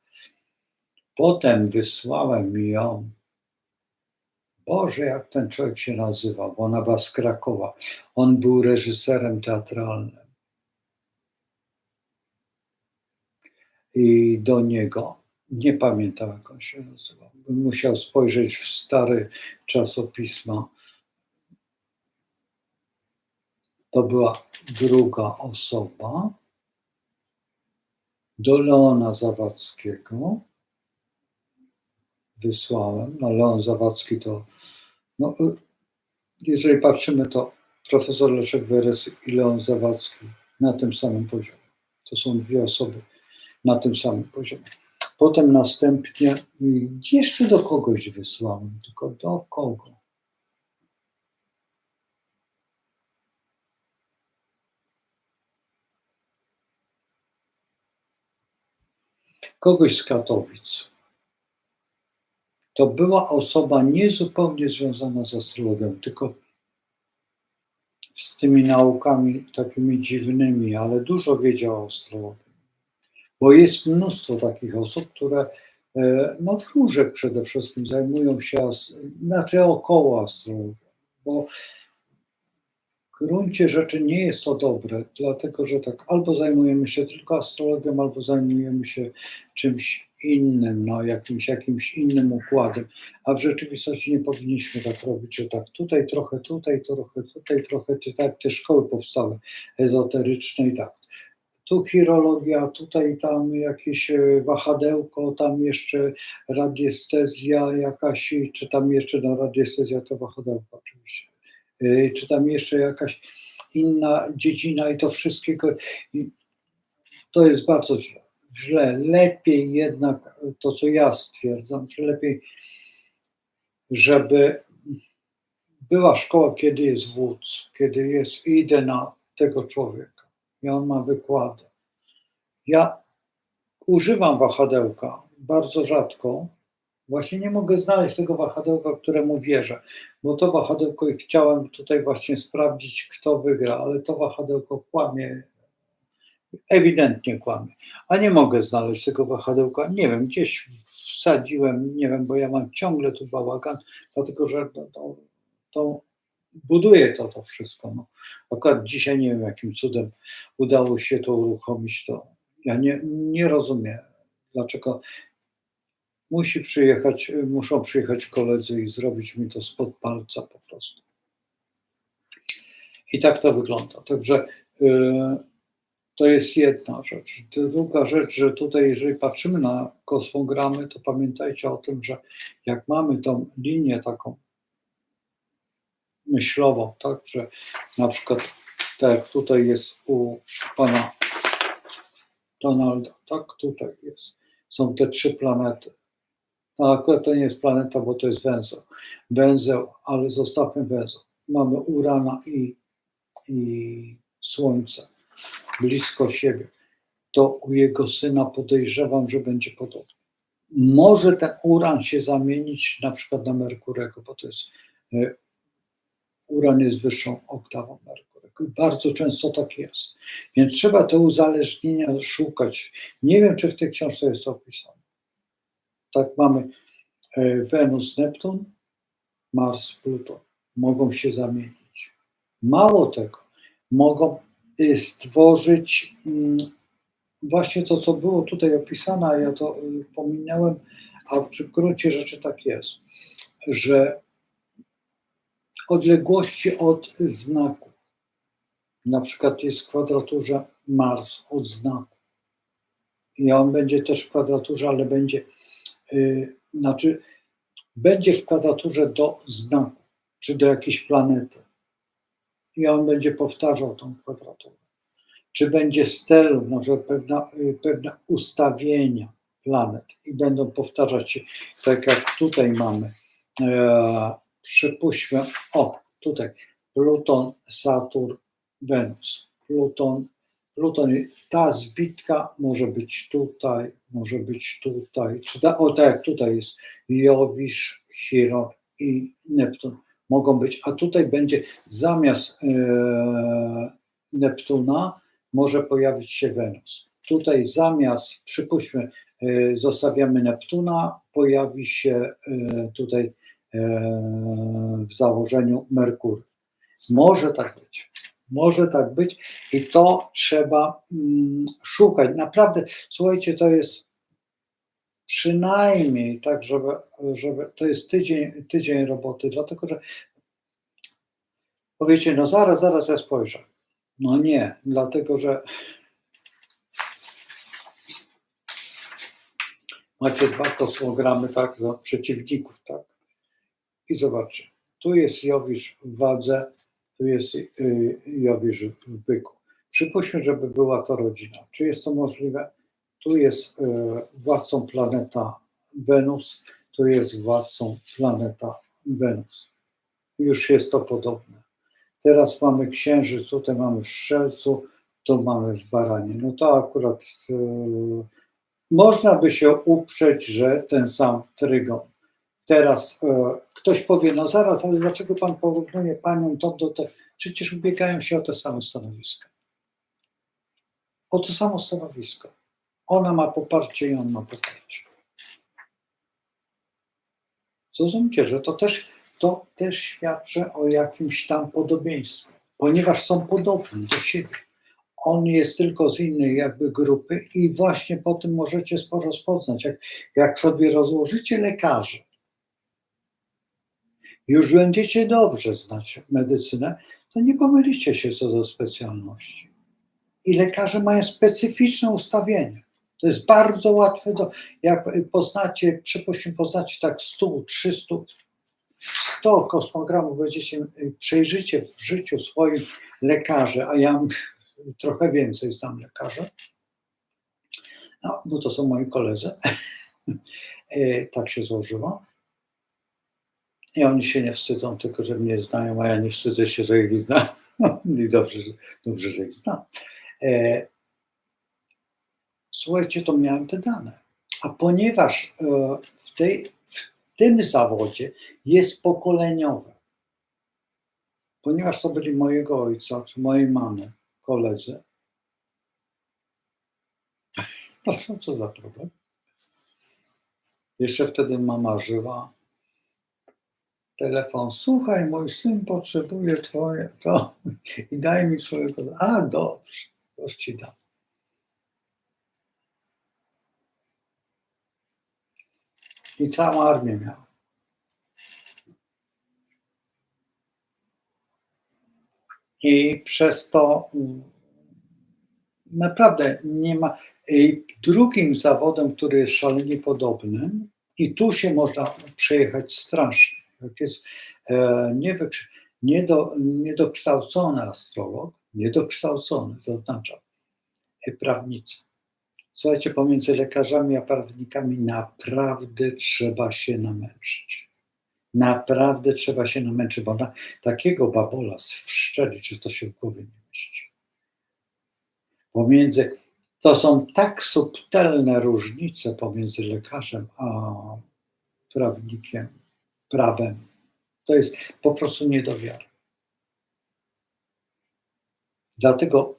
Potem wysłałem ją, Boże, jak ten człowiek się nazywał, bo ona była z Krakowa. On był reżyserem teatralnym. I do niego, nie pamiętam jak on się nazywał, bym musiał spojrzeć w stare czasopisma. To była druga osoba. Do Leona Zawadzkiego wysłałem. No Leon Zawadzki to, no, jeżeli patrzymy, to profesor Leszek Weres i Leon Zawadzki na tym samym poziomie. To są dwie osoby na tym samym poziomie. Potem następnie jeszcze do kogoś wysłałem, tylko do kogo? Kogoś z Katowic. To była osoba niezupełnie związana z astrologią, tylko z tymi naukami takimi dziwnymi, ale dużo wiedział o astrologii. Bo jest mnóstwo takich osób, które no wróżek przede wszystkim zajmują się, znaczy około astrologii, bo w gruncie rzeczy nie jest to dobre, dlatego że tak albo zajmujemy się tylko astrologią, albo zajmujemy się czymś innym, no jakimś innym układem, a w rzeczywistości nie powinniśmy tak robić, że tak tutaj trochę, czy tak te szkoły powstały ezoteryczne i tak. Tu chirologia, tutaj tam jakieś wahadełko, tam jeszcze radiestezja jakaś, czy tam jeszcze, no radiestezja to wahadełko oczywiście, czy tam jeszcze jakaś inna dziedzina i to wszystkiego, i to jest bardzo źle. Lepiej jednak, to co ja stwierdzam, że lepiej, żeby była szkoła, kiedy jest wódz, kiedy jest, idę na tego człowieka i on ma wykłady. Ja używam wahadełka bardzo rzadko. Właśnie nie mogę znaleźć tego wahadełka, któremu wierzę, bo to wahadełko i chciałem tutaj właśnie sprawdzić, kto wygra, ale to wahadełko kłamie, ewidentnie kłamie. A nie mogę znaleźć tego wahadełka, nie wiem, gdzieś wsadziłem, nie wiem, bo ja mam ciągle tu bałagan, dlatego że to buduje to wszystko. No. Akurat dzisiaj nie wiem, jakim cudem udało się to uruchomić. To ja nie rozumiem, dlaczego muszą przyjechać koledzy i zrobić mi to spod palca po prostu. I tak to wygląda. Także to jest jedna rzecz. Druga rzecz, że tutaj, jeżeli patrzymy na kosmogramy, to pamiętajcie o tym, że jak mamy tą linię taką myślową, tak, że na przykład tak jak tutaj jest u pana Donalda, tak, tutaj są te 3 planety. No akurat to nie jest planeta, bo to jest węzeł, ale zostawmy węzeł. Mamy Urana i Słońce blisko siebie. To u jego syna podejrzewam, że będzie podobnie. Może ten Uran się zamienić na przykład na Merkurego, bo to jest Uran jest wyższą oktawą Merkurego. Bardzo często tak jest. Więc trzeba te uzależnienia szukać. Nie wiem, czy w tej książce jest to opisane. Tak mamy Wenus, Neptun, Mars, Pluton. Mogą się zamienić. Mało tego, mogą stworzyć właśnie to, co było tutaj opisane, a ja to pominąłem, a w gruncie rzeczy tak jest, że odległości od znaków, na przykład jest w kwadraturze Mars od znaku i on będzie też w kwadraturze, ale będzie w kwadraturze do znaku, czy do jakiejś planety i on będzie powtarzał tą kwadraturę. Czy będzie stellum, może pewne ustawienia planet i będą powtarzać się, tak jak tutaj mamy, przypuśćmy, tutaj Pluton, Saturn, Wenus. Pluton, ta zbitka może być tutaj, tak jak tutaj jest Jowisz, Chiron i Neptun mogą być, a tutaj będzie zamiast Neptuna może pojawić się Wenus. Tutaj zamiast, przypuśćmy, zostawiamy Neptuna, pojawi się tutaj w założeniu Merkury. Może tak być i to trzeba szukać. Naprawdę, słuchajcie, to jest przynajmniej tak, żeby to jest tydzień roboty, dlatego że powiecie, no zaraz ja spojrzę. No nie, dlatego że macie 2 kosmogramy, tak, do przeciwników, tak. I zobaczcie, tu jest Jowisz w wadze, tu jest Jowisz w byku. Przypuśćmy, żeby była to rodzina. Czy jest to możliwe? Tu jest władcą planeta Wenus, tu jest władcą planeta Wenus. Już jest to podobne. Teraz mamy Księżyc, tutaj mamy w Strzelcu, tu mamy w Baranie. No to akurat można by się uprzeć, że ten sam trygon. Teraz ktoś powie, no zaraz, ale dlaczego pan porównuje panią tą do tego? Przecież ubiegają się o te same stanowiska. O to samo stanowisko. Ona ma poparcie i on ma poparcie. Zrozumcie, że to też świadczy o jakimś tam podobieństwie, ponieważ są podobni do siebie. On jest tylko z innej jakby grupy i właśnie po tym możecie rozpoznać. Jak sobie rozłożycie lekarzy, już będziecie dobrze znać medycynę, to nie pomylicie się co do specjalności. I lekarze mają specyficzne ustawienie. To jest bardzo łatwe, jak poznacie tak 100, 300, 100 kosmogramów przejrzycie w życiu swoim lekarzy, a ja trochę więcej znam lekarzy, no, bo to są moi koledzy, tak się złożyło. I oni się nie wstydzą, tylko że mnie znają, a ja nie wstydzę się, że ich znam. I dobrze, że ich znam. Słuchajcie, to miałem te dane. A ponieważ w tym zawodzie jest pokoleniowe, ponieważ to byli mojego ojca czy mojej mamy koledzy, no to co za problem? Jeszcze wtedy mama żyła. telefon, słuchaj, mój syn potrzebuje twoje to i daj mi swojego. A, dobrze, już ci dam. I całą armię miał. I przez to naprawdę nie ma. Drugim zawodem, który jest szalenie podobnym, i tu się można przejechać strasznie, jak jest niedokształcony astrolog, niedokształcony, zaznaczam, prawnicy. Słuchajcie, pomiędzy lekarzami a prawnikami naprawdę trzeba się namęczyć. Naprawdę trzeba się namęczyć, bo na takiego babola wszczelić, że to się w głowie nie mieści. To są tak subtelne różnice pomiędzy lekarzem a prawnikiem, prawem. To jest po prostu nie do wiary. Dlatego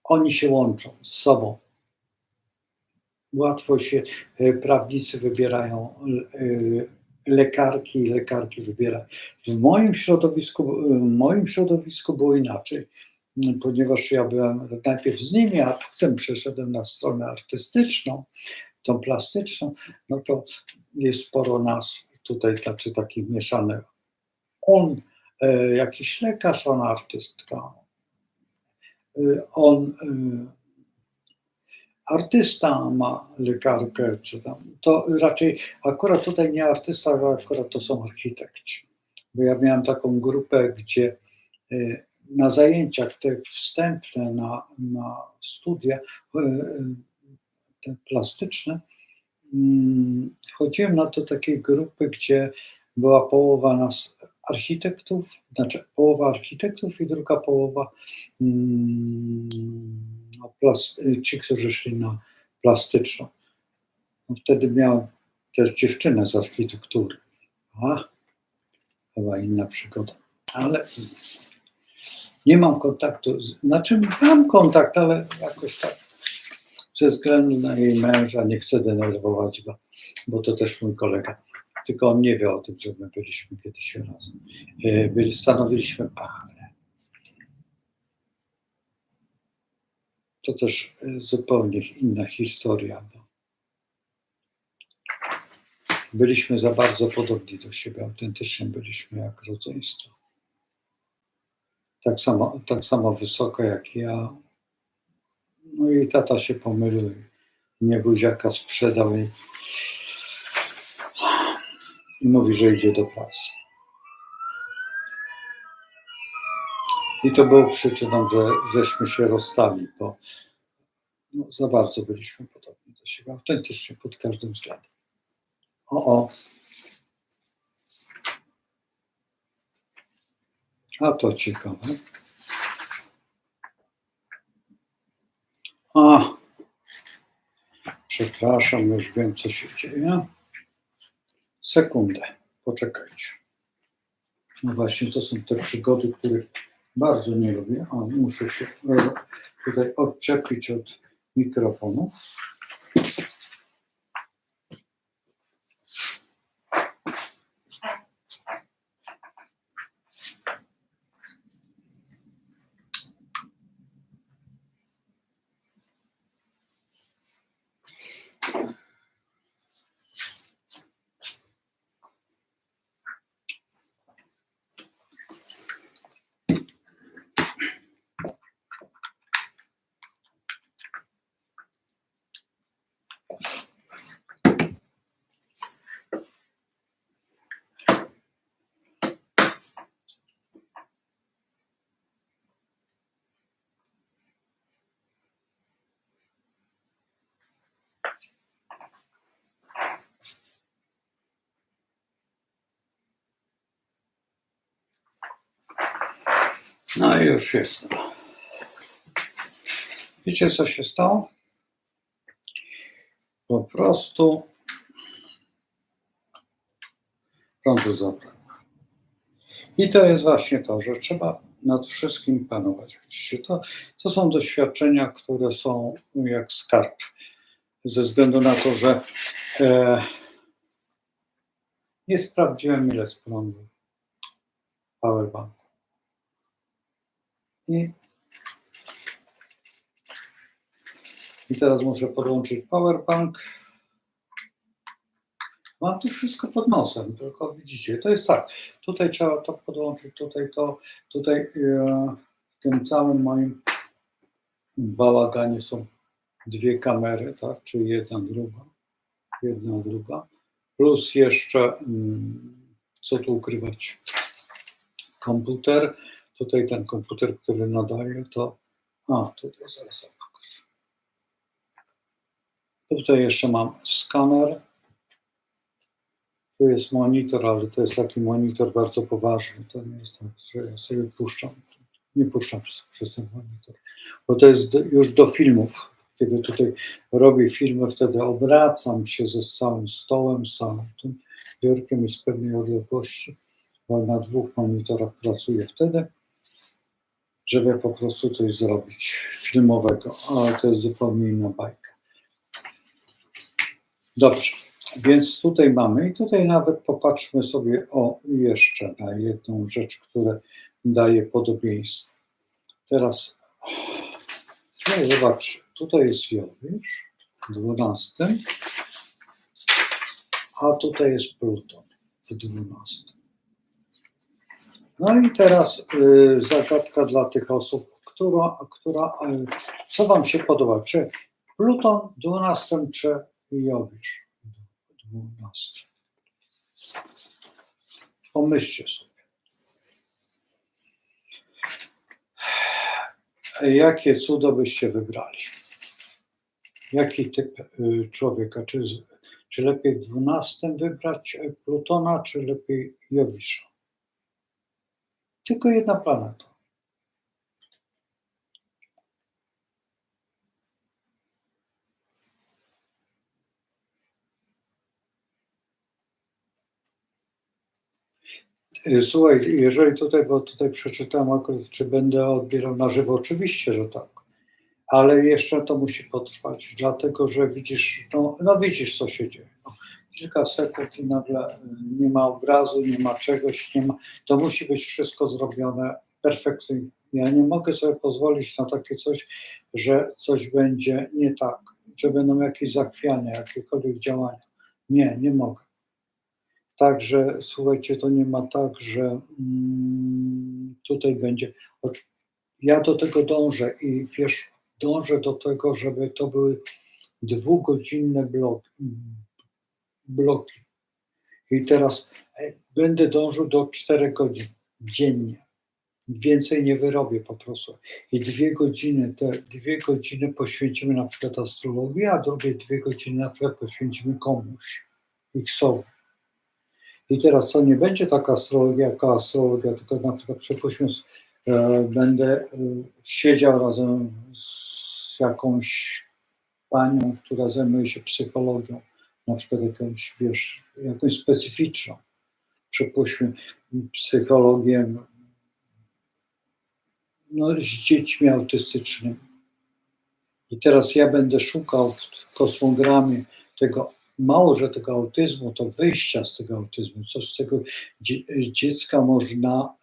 oni się łączą z sobą. Łatwo się prawnicy wybierają, lekarki wybierają. W moim środowisku było inaczej, ponieważ ja byłem najpierw z nimi, a potem przeszedłem na stronę artystyczną, tą plastyczną, no to jest sporo nas tutaj, takich mieszanych. On jakiś lekarz, ona artystka. On artysta ma lekarkę, czy tam. To raczej akurat tutaj nie artysta, ale akurat to są architekci. Bo ja miałem taką grupę, gdzie na zajęciach te wstępne, na studia te plastyczne, chodziłem na to takiej grupy, gdzie była połowa nas architektów, znaczy połowa architektów i druga połowa ci, którzy szli na plastyczną. No wtedy miałem też dziewczynę z architektury. Chyba inna przygoda. Ale nie mam kontaktu, mam kontakt, ale jakoś tak ze względu na jej męża nie chcę denerwować go, bo to też mój kolega. Tylko on nie wie o tym, że my byliśmy kiedyś razem. Stanowiliśmy parę. To też zupełnie inna historia. Bo byliśmy za bardzo podobni do siebie, autentycznie byliśmy jak rodzeństwo. Tak samo wysoko jak ja. No i tata się pomylił. Mnie buziaka sprzedał i mówi, że idzie do pracy. I to było przyczyną, żeśmy się rozstali, bo za bardzo byliśmy podobni do siebie, autentycznie pod każdym względem. A to ciekawe. Przepraszam, już wiem, co się dzieje. Sekundę, poczekajcie. No właśnie, to są te przygody, których bardzo nie lubię. Muszę się tutaj odczepić od mikrofonu. No i już jest. Wiecie, co się stało? Po prostu prądu zabrakło. I to jest właśnie to, że trzeba nad wszystkim panować. Widzicie, to są doświadczenia, które są jak skarb. Ze względu na to, że Nie sprawdziłem, ile jest prądu w powerbanku. I teraz muszę podłączyć powerbank. Mam tu wszystko pod nosem, tylko widzicie, to jest tak, tutaj trzeba to podłączyć, tutaj to, tutaj w tym całym moim bałaganie są dwie kamery, tak, czyli jedna, druga, plus jeszcze, co tu ukrywać, komputer, tutaj ten komputer, który nadaje, to, tutaj zaraz pokażę. Tutaj jeszcze mam skaner. Tu jest monitor, ale to jest taki monitor bardzo poważny. To nie jest tak, że ja sobie puszczam. Nie puszczam przez ten monitor, bo to jest już do filmów. Kiedy tutaj robię filmy, wtedy obracam się ze całym stołem, z całym tym biurkiem i z pewnej odległości, bo na dwóch monitorach pracuję wtedy, żeby po prostu coś zrobić filmowego, ale to jest zupełnie inna bajka. Dobrze. Więc tutaj mamy i tutaj nawet popatrzmy sobie jeszcze na jedną rzecz, która daje podobieństwo. Teraz zobacz, tutaj jest Jowisz w 12, a tutaj jest Pluton w 12. No i teraz zagadka dla tych osób, co wam się podoba, czy Pluton w 12, czy Jowisz? 12. Pomyślcie sobie. Jakie cudo byście wybrali? Jaki typ człowieka? Czy lepiej w 12 wybrać Plutona, czy lepiej Jowisza? Tylko jedna planeta. Słuchaj, jeżeli tutaj, bo tutaj przeczytałem akurat, czy będę odbierał na żywo, oczywiście, że tak, ale jeszcze to musi potrwać, dlatego, że widzisz, no widzisz, co się dzieje. Kilka sekund i nagle nie ma obrazu, nie ma czegoś, nie ma, to musi być wszystko zrobione perfekcyjnie. Ja nie mogę sobie pozwolić na takie coś, że coś będzie nie tak, że będą jakieś zachwiania, jakiekolwiek działania. Nie mogę. Także słuchajcie, to nie ma tak, że tutaj będzie. Ja do tego dążę i wiesz, dążę do tego, żeby to były 2-godzinne bloki. I teraz będę dążył do 4 godzin dziennie. Więcej nie wyrobię po prostu. I 2 godziny, te 2 godziny poświęcimy na przykład astrologii, a drugie 2 godziny na przykład poświęcimy komuś, X-owi. I teraz co, nie będzie taka astrologia, jaka astrologia, tylko na przykład przypuśćmy, będę siedział razem z jakąś panią, która zajmuje się psychologią, na przykład jakąś specyficzną, przypuśćmy psychologię z dziećmi autystycznymi. I teraz ja będę szukał w kosmogramie tego, mało że tego autyzmu, to wyjścia z tego autyzmu, co z tego dziecka można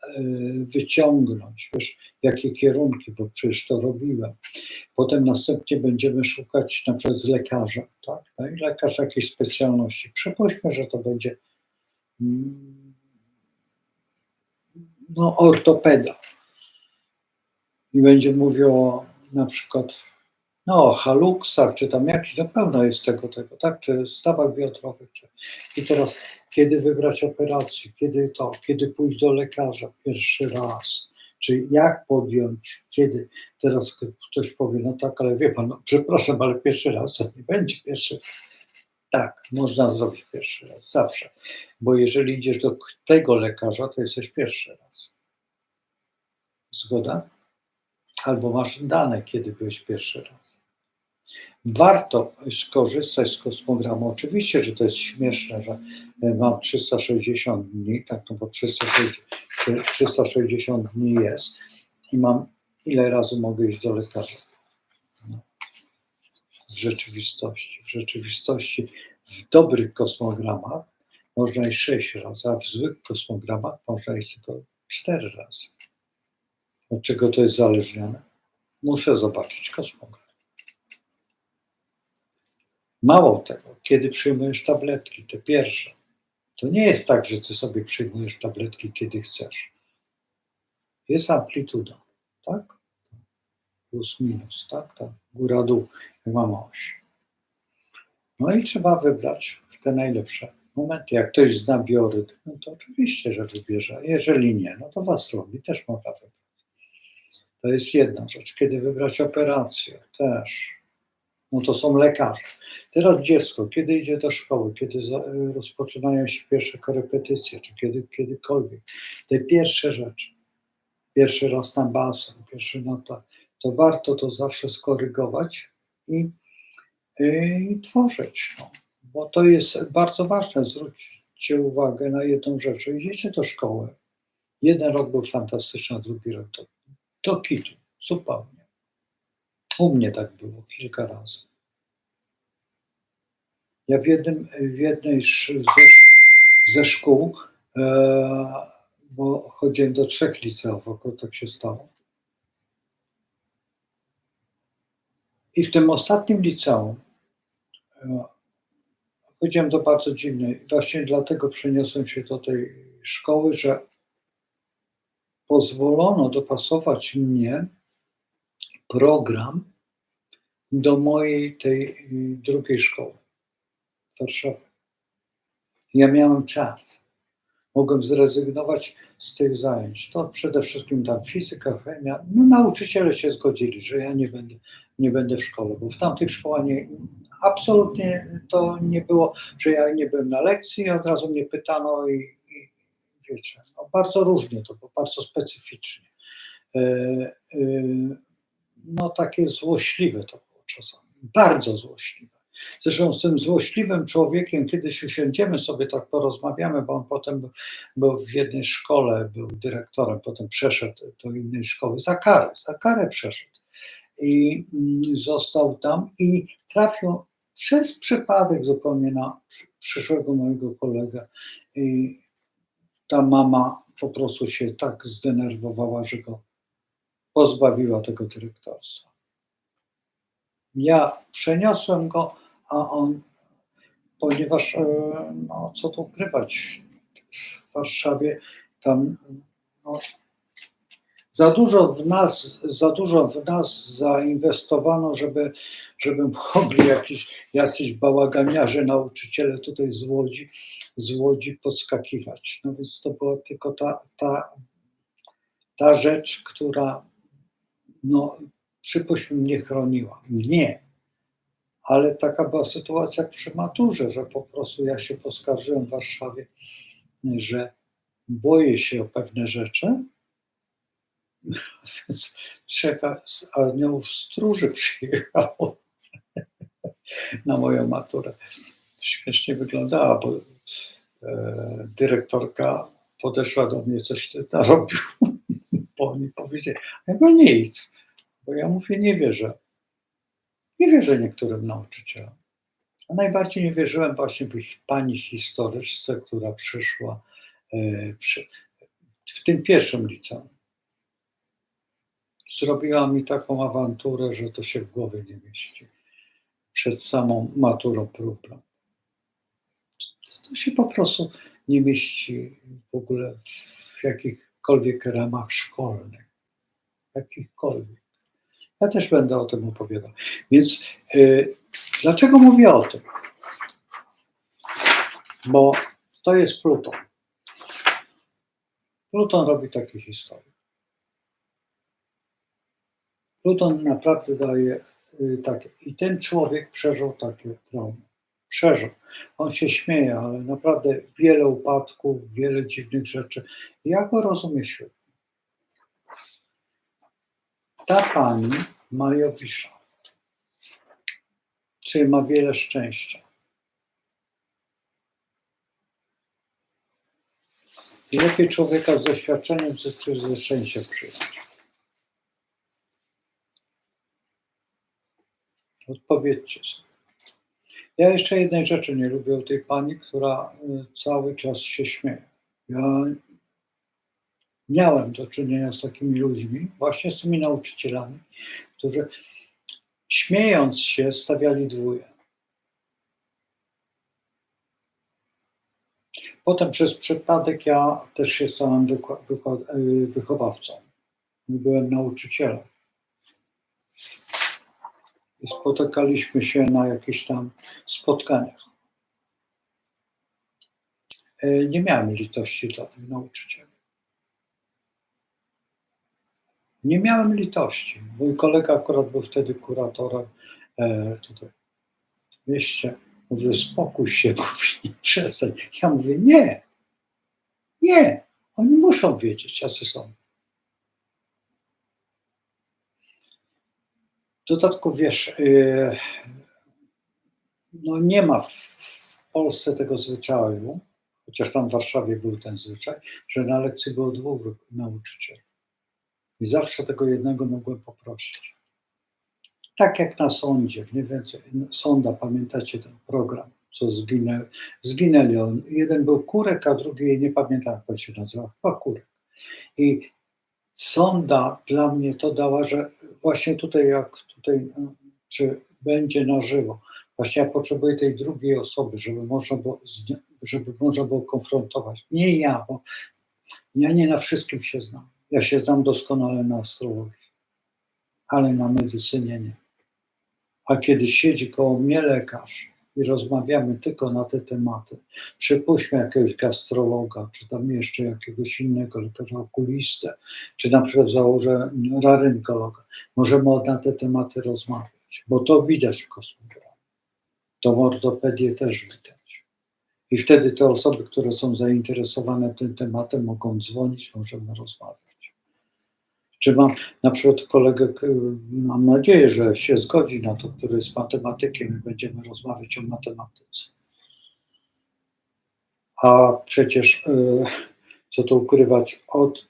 wyciągnąć, wiesz, jakie kierunki, bo przecież to robiłem. Potem następnie będziemy szukać na przykład z lekarza, tak? No i lekarz jakiejś specjalności. Przypuśćmy, że to będzie ortopeda i będzie mówił na przykład o haluksach, czy tam jakiś, na pewno jest tego, tak, czy stawach biodrowych, i teraz, kiedy wybrać operację, kiedy pójść do lekarza pierwszy raz, czy jak podjąć, kiedy, teraz ktoś powie, no tak, ale wie pan, przepraszam, ale pierwszy raz to nie będzie pierwszy raz. Tak, można zrobić pierwszy raz, zawsze, bo jeżeli idziesz do tego lekarza, to jesteś pierwszy raz. Zgoda? Albo masz dane, kiedy byłeś pierwszy raz. Warto skorzystać z kosmogramu. Oczywiście, że to jest śmieszne, że mam 360 dni, tak, no bo 360 dni jest i mam, ile razy mogę iść do lekarza. No. W rzeczywistości, w dobrych kosmogramach, można iść 6 razy, a w zwykłych kosmogramach można iść tylko 4 razy. Od czego to jest uzależnione? Muszę zobaczyć kosmogram. Mało tego, kiedy przyjmujesz tabletki, te pierwsze, to nie jest tak, że ty sobie przyjmujesz tabletki, kiedy chcesz. Jest amplituda, tak? Plus, minus, tak? Góra, dół, jak mamy oś. No i trzeba wybrać w te najlepsze momenty. Jak ktoś zna biorytm, no to oczywiście, że wybierze. Jeżeli nie, no to was robi, też można wybrać. To jest jedna rzecz. Kiedy wybrać operację, też. No to są lekarze. Teraz dziecko, kiedy idzie do szkoły, kiedy rozpoczynają się pierwsze korepetycje, czy kiedykolwiek, te pierwsze rzeczy, pierwszy raz na basen, pierwszy na to warto to zawsze skorygować i tworzyć. No. Bo to jest bardzo ważne. Zwróćcie uwagę na jedną rzecz. Idziecie do szkoły. Jeden rok był fantastyczny, a drugi rok do kitu. Zupełnie. U mnie tak było kilka razy. Ja w jednej ze szkół, bo chodziłem do 3 liceów, około tak się stało. I w tym ostatnim liceum chodziłem do bardzo dziwnej. Właśnie dlatego przeniosłem się do tej szkoły, że pozwolono dopasować mnie program do mojej tej drugiej szkoły w Warszawie. Ja miałem czas. Mogłem zrezygnować z tych zajęć. To przede wszystkim tam fizyka, chemia. No, nauczyciele się zgodzili, że ja nie będę w szkole, bo w tamtych szkołach absolutnie to nie było, że ja nie byłem na lekcji, od razu mnie pytano i wiecie, no bardzo różnie to było, bardzo specyficznie. No takie złośliwe to było czasami, bardzo złośliwe. Zresztą z tym złośliwym człowiekiem kiedyś usiądziemy sobie, tak porozmawiamy, bo on potem był w jednej szkole, był dyrektorem, potem przeszedł do innej szkoły, za karę przeszedł i został tam i trafił przez przypadek zupełnie na przyszłego mojego kolegę i ta mama po prostu się tak zdenerwowała, że go pozbawiła tego dyrektorstwa. Ja przeniosłem go, a on, ponieważ, no co tu ukrywać, w Warszawie tam no, za dużo w nas zainwestowano, żeby mogli jacyś bałaganiarze, nauczyciele tutaj z Łodzi podskakiwać. No więc to była tylko ta rzecz, która, no, przypuśćmy, mnie chroniła. Nie. Ale taka była sytuacja przy maturze, że po prostu ja się poskarżyłem w Warszawie, że boję się o pewne rzeczy, więc 3 z aniołów stróży przyjechało na moją maturę. Śmiesznie wyglądała, bo dyrektorka podeszła do mnie, coś ty narobił, bo oni powiedzieli, chyba nic, bo ja mówię, nie wierzę niektórym nauczycielom. A najbardziej nie wierzyłem właśnie w pani historyczce, która przyszła w tym pierwszym liceum. Zrobiła mi taką awanturę, że to się w głowie nie mieści. Przed samą maturą próbną. To się po prostu nie mieści w ogóle w jakichkolwiek ramach szkolnych. Jakichkolwiek. Ja też będę o tym opowiadał. Więc dlaczego mówię o tym? Bo to jest Pluton. Pluton robi takie historie. Pluton naprawdę daje takie. I ten człowiek przeżył takie traumy. Przeżył. On się śmieje, ale naprawdę wiele upadków, wiele dziwnych rzeczy. Ja go rozumiem świetnie. Ta pani ma Jowisza, czyli ma wiele szczęścia. I lepiej człowieka z doświadczeniem czy ze szczęściem przyjąć. Odpowiedzcie sobie. Ja jeszcze jednej rzeczy nie lubię u tej pani, która cały czas się śmieje. Ja miałem do czynienia z takimi ludźmi, właśnie z tymi nauczycielami, którzy śmiejąc się stawiali dwóje. Potem przez przypadek ja też się stałem wychowawcą. Byłem nauczycielem. I spotykaliśmy się na jakichś tam spotkaniach. Nie miałem litości dla tych nauczycieli. Nie miałem litości. Mój kolega akurat był wtedy kuratorem tutaj w mieście. Mówię, spokój się, mówi, przestań. Ja mówię, nie, oni muszą wiedzieć, jacy są. W dodatku, wiesz, no nie ma w Polsce tego zwyczaju, chociaż tam w Warszawie był ten zwyczaj, że na lekcji było 2 nauczycieli. I zawsze tego jednego mogłem poprosić. Tak jak na sądzie, mniej więcej, sąda, pamiętacie ten program, co zginęli. Jeden był Kurek, a drugi, nie pamiętam jak on się nazywa, chyba Kurek. I sonda dla mnie to dała, że właśnie tutaj, jak tutaj, czy będzie na żywo, właśnie ja potrzebuję tej drugiej osoby, żeby można było konfrontować. Nie ja, bo ja nie na wszystkim się znam. Ja się znam doskonale na astrologii, ale na medycynie nie. A kiedy siedzi koło mnie lekarz i rozmawiamy tylko na te tematy, przypuśćmy jakiegoś gastrologa, czy tam jeszcze jakiegoś innego lekarza, okulistę, czy na przykład założę laryngologa, możemy na te tematy rozmawiać, bo to widać w kosmografii. To ortopedię też widać. I wtedy te osoby, które są zainteresowane tym tematem, mogą dzwonić, możemy rozmawiać. Czy mam na przykład kolegę, mam nadzieję, że się zgodzi na to, który jest matematykiem i będziemy rozmawiać o matematyce. A przecież, co tu ukrywać, od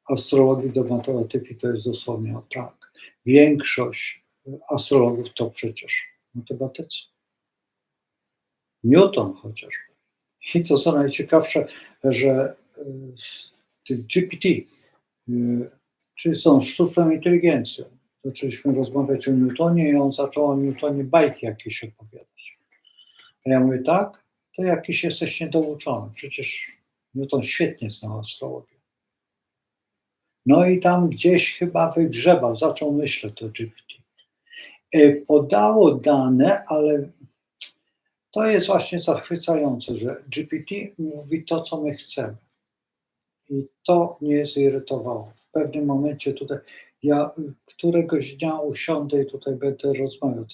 astrologii do matematyki to jest dosłownie tak. Większość astrologów to przecież matematycy. Newton chociażby. I co najciekawsze, że GPT, czyli są sztuczną inteligencją. Zaczęliśmy rozmawiać o Newtonie i on zaczął o Newtonie bajki jakieś opowiadać. A ja mówię, tak? To jakiś jesteś niedouczony. Przecież Newton świetnie znał astrologię. No i tam gdzieś chyba wygrzebał, zaczął myśleć o GPT. Podało dane, ale to jest właśnie zachwycające, że GPT mówi to, co my chcemy. I to mnie zirytowało. W pewnym momencie tutaj ja któregoś dnia usiądę i tutaj będę rozmawiał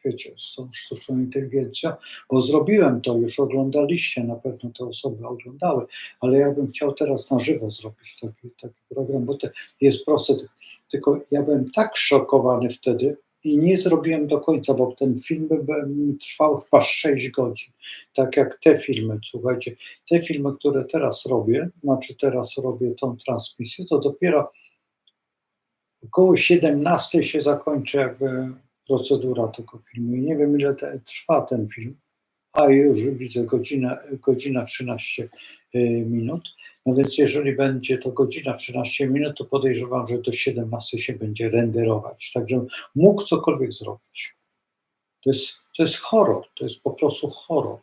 wiecie, z tą sztuczną inteligencją, bo zrobiłem to, już oglądaliście, na pewno te osoby oglądały, ale ja bym chciał teraz na żywo zrobić taki program, bo to jest proste, tylko ja byłem tak szokowany wtedy i nie zrobiłem do końca, bo ten film trwał chyba 6 godzin, tak jak te filmy, słuchajcie, te filmy, które teraz robię, teraz robię tą transmisję, to dopiero około 17 się zakończy jakby procedura tego filmu. I nie wiem, ile trwa ten film, a już widzę godzina 13 minut. No więc jeżeli będzie to godzina 13 minut, to podejrzewam, że do 17 się będzie renderować. Także mógł cokolwiek zrobić. To jest horror, to jest po prostu horror.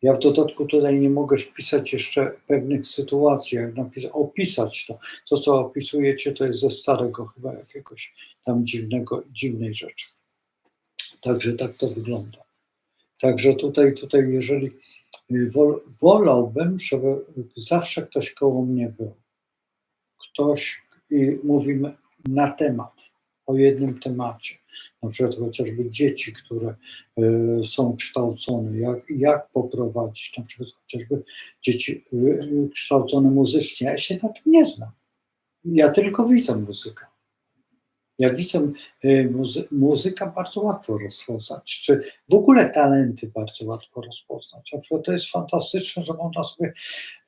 Ja w dodatku tutaj nie mogę wpisać jeszcze pewnych sytuacji, jak opisać to. To, co opisujecie, to jest ze starego chyba jakiegoś tam dziwnej rzeczy. Także tak to wygląda. Także tutaj jeżeli wolałbym, żeby zawsze ktoś koło mnie był. Ktoś i mówimy na temat, o jednym temacie. Na przykład chociażby dzieci, które są kształcone, jak poprowadzić, na przykład chociażby dzieci kształcone muzycznie. Ja się na tym nie znam. Ja tylko widzę muzykę. Ja widzę muzyka bardzo łatwo rozpoznać, czy w ogóle talenty bardzo łatwo rozpoznać. Na przykład to jest fantastyczne, że można sobie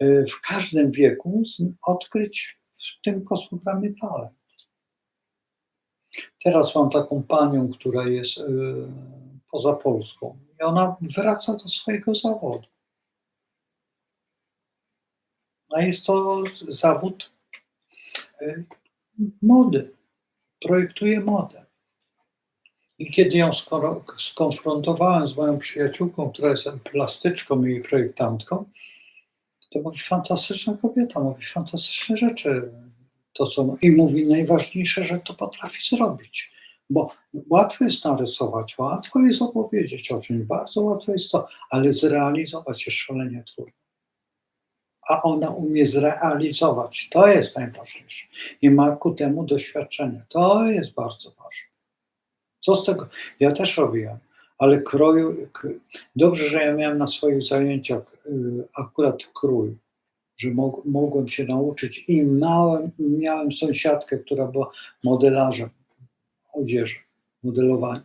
w każdym wieku odkryć w tym kosmogramie talent. Teraz mam taką panią, która jest poza Polską. I ona wraca do swojego zawodu. A jest to zawód mody. Projektuje modę. I kiedy ją skonfrontowałem z moją przyjaciółką, która jest plastyczką i projektantką, to mówi, fantastyczna kobieta, mówi fantastyczne rzeczy. To są, i mówi najważniejsze, że to potrafi zrobić. Bo łatwo jest narysować, łatwo jest opowiedzieć o czymś, bardzo łatwo jest to, ale zrealizować jest szalenie trudno. A ona umie zrealizować. To jest najważniejsze. I ma ku temu doświadczenie. To jest bardzo ważne. Co z tego? Ja też robiłem, ale dobrze, że ja miałem na swoich zajęciach akurat krój, że mogłem się nauczyć i miałem sąsiadkę, która była modelarzem odzieży, modelowania,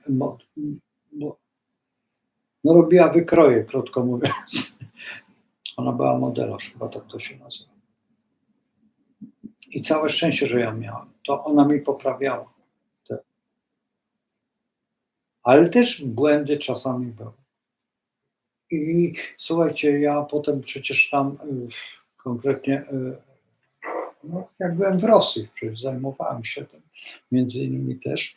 no robiła wykroje, krótko mówiąc. Ona była modelarz, chyba tak to się nazywa. I całe szczęście, że ja miałem. To ona mi poprawiała. Ale też błędy czasami były. I słuchajcie, ja potem przecież tam konkretnie, no, jak byłem w Rosji, przecież zajmowałem się tym, między innymi też,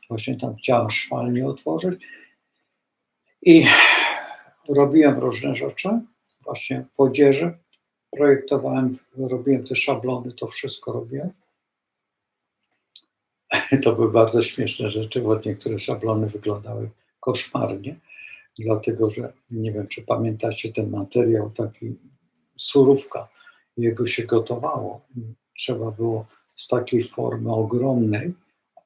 właśnie tam chciałem szwalnię otworzyć i robiłem różne rzeczy, właśnie w odzieży, projektowałem, robiłem te szablony, to wszystko robiłem. To były bardzo śmieszne rzeczy, bo niektóre szablony wyglądały koszmarnie, dlatego że, nie wiem, czy pamiętacie ten materiał, taki surówka, jego się gotowało i trzeba było z takiej formy ogromnej,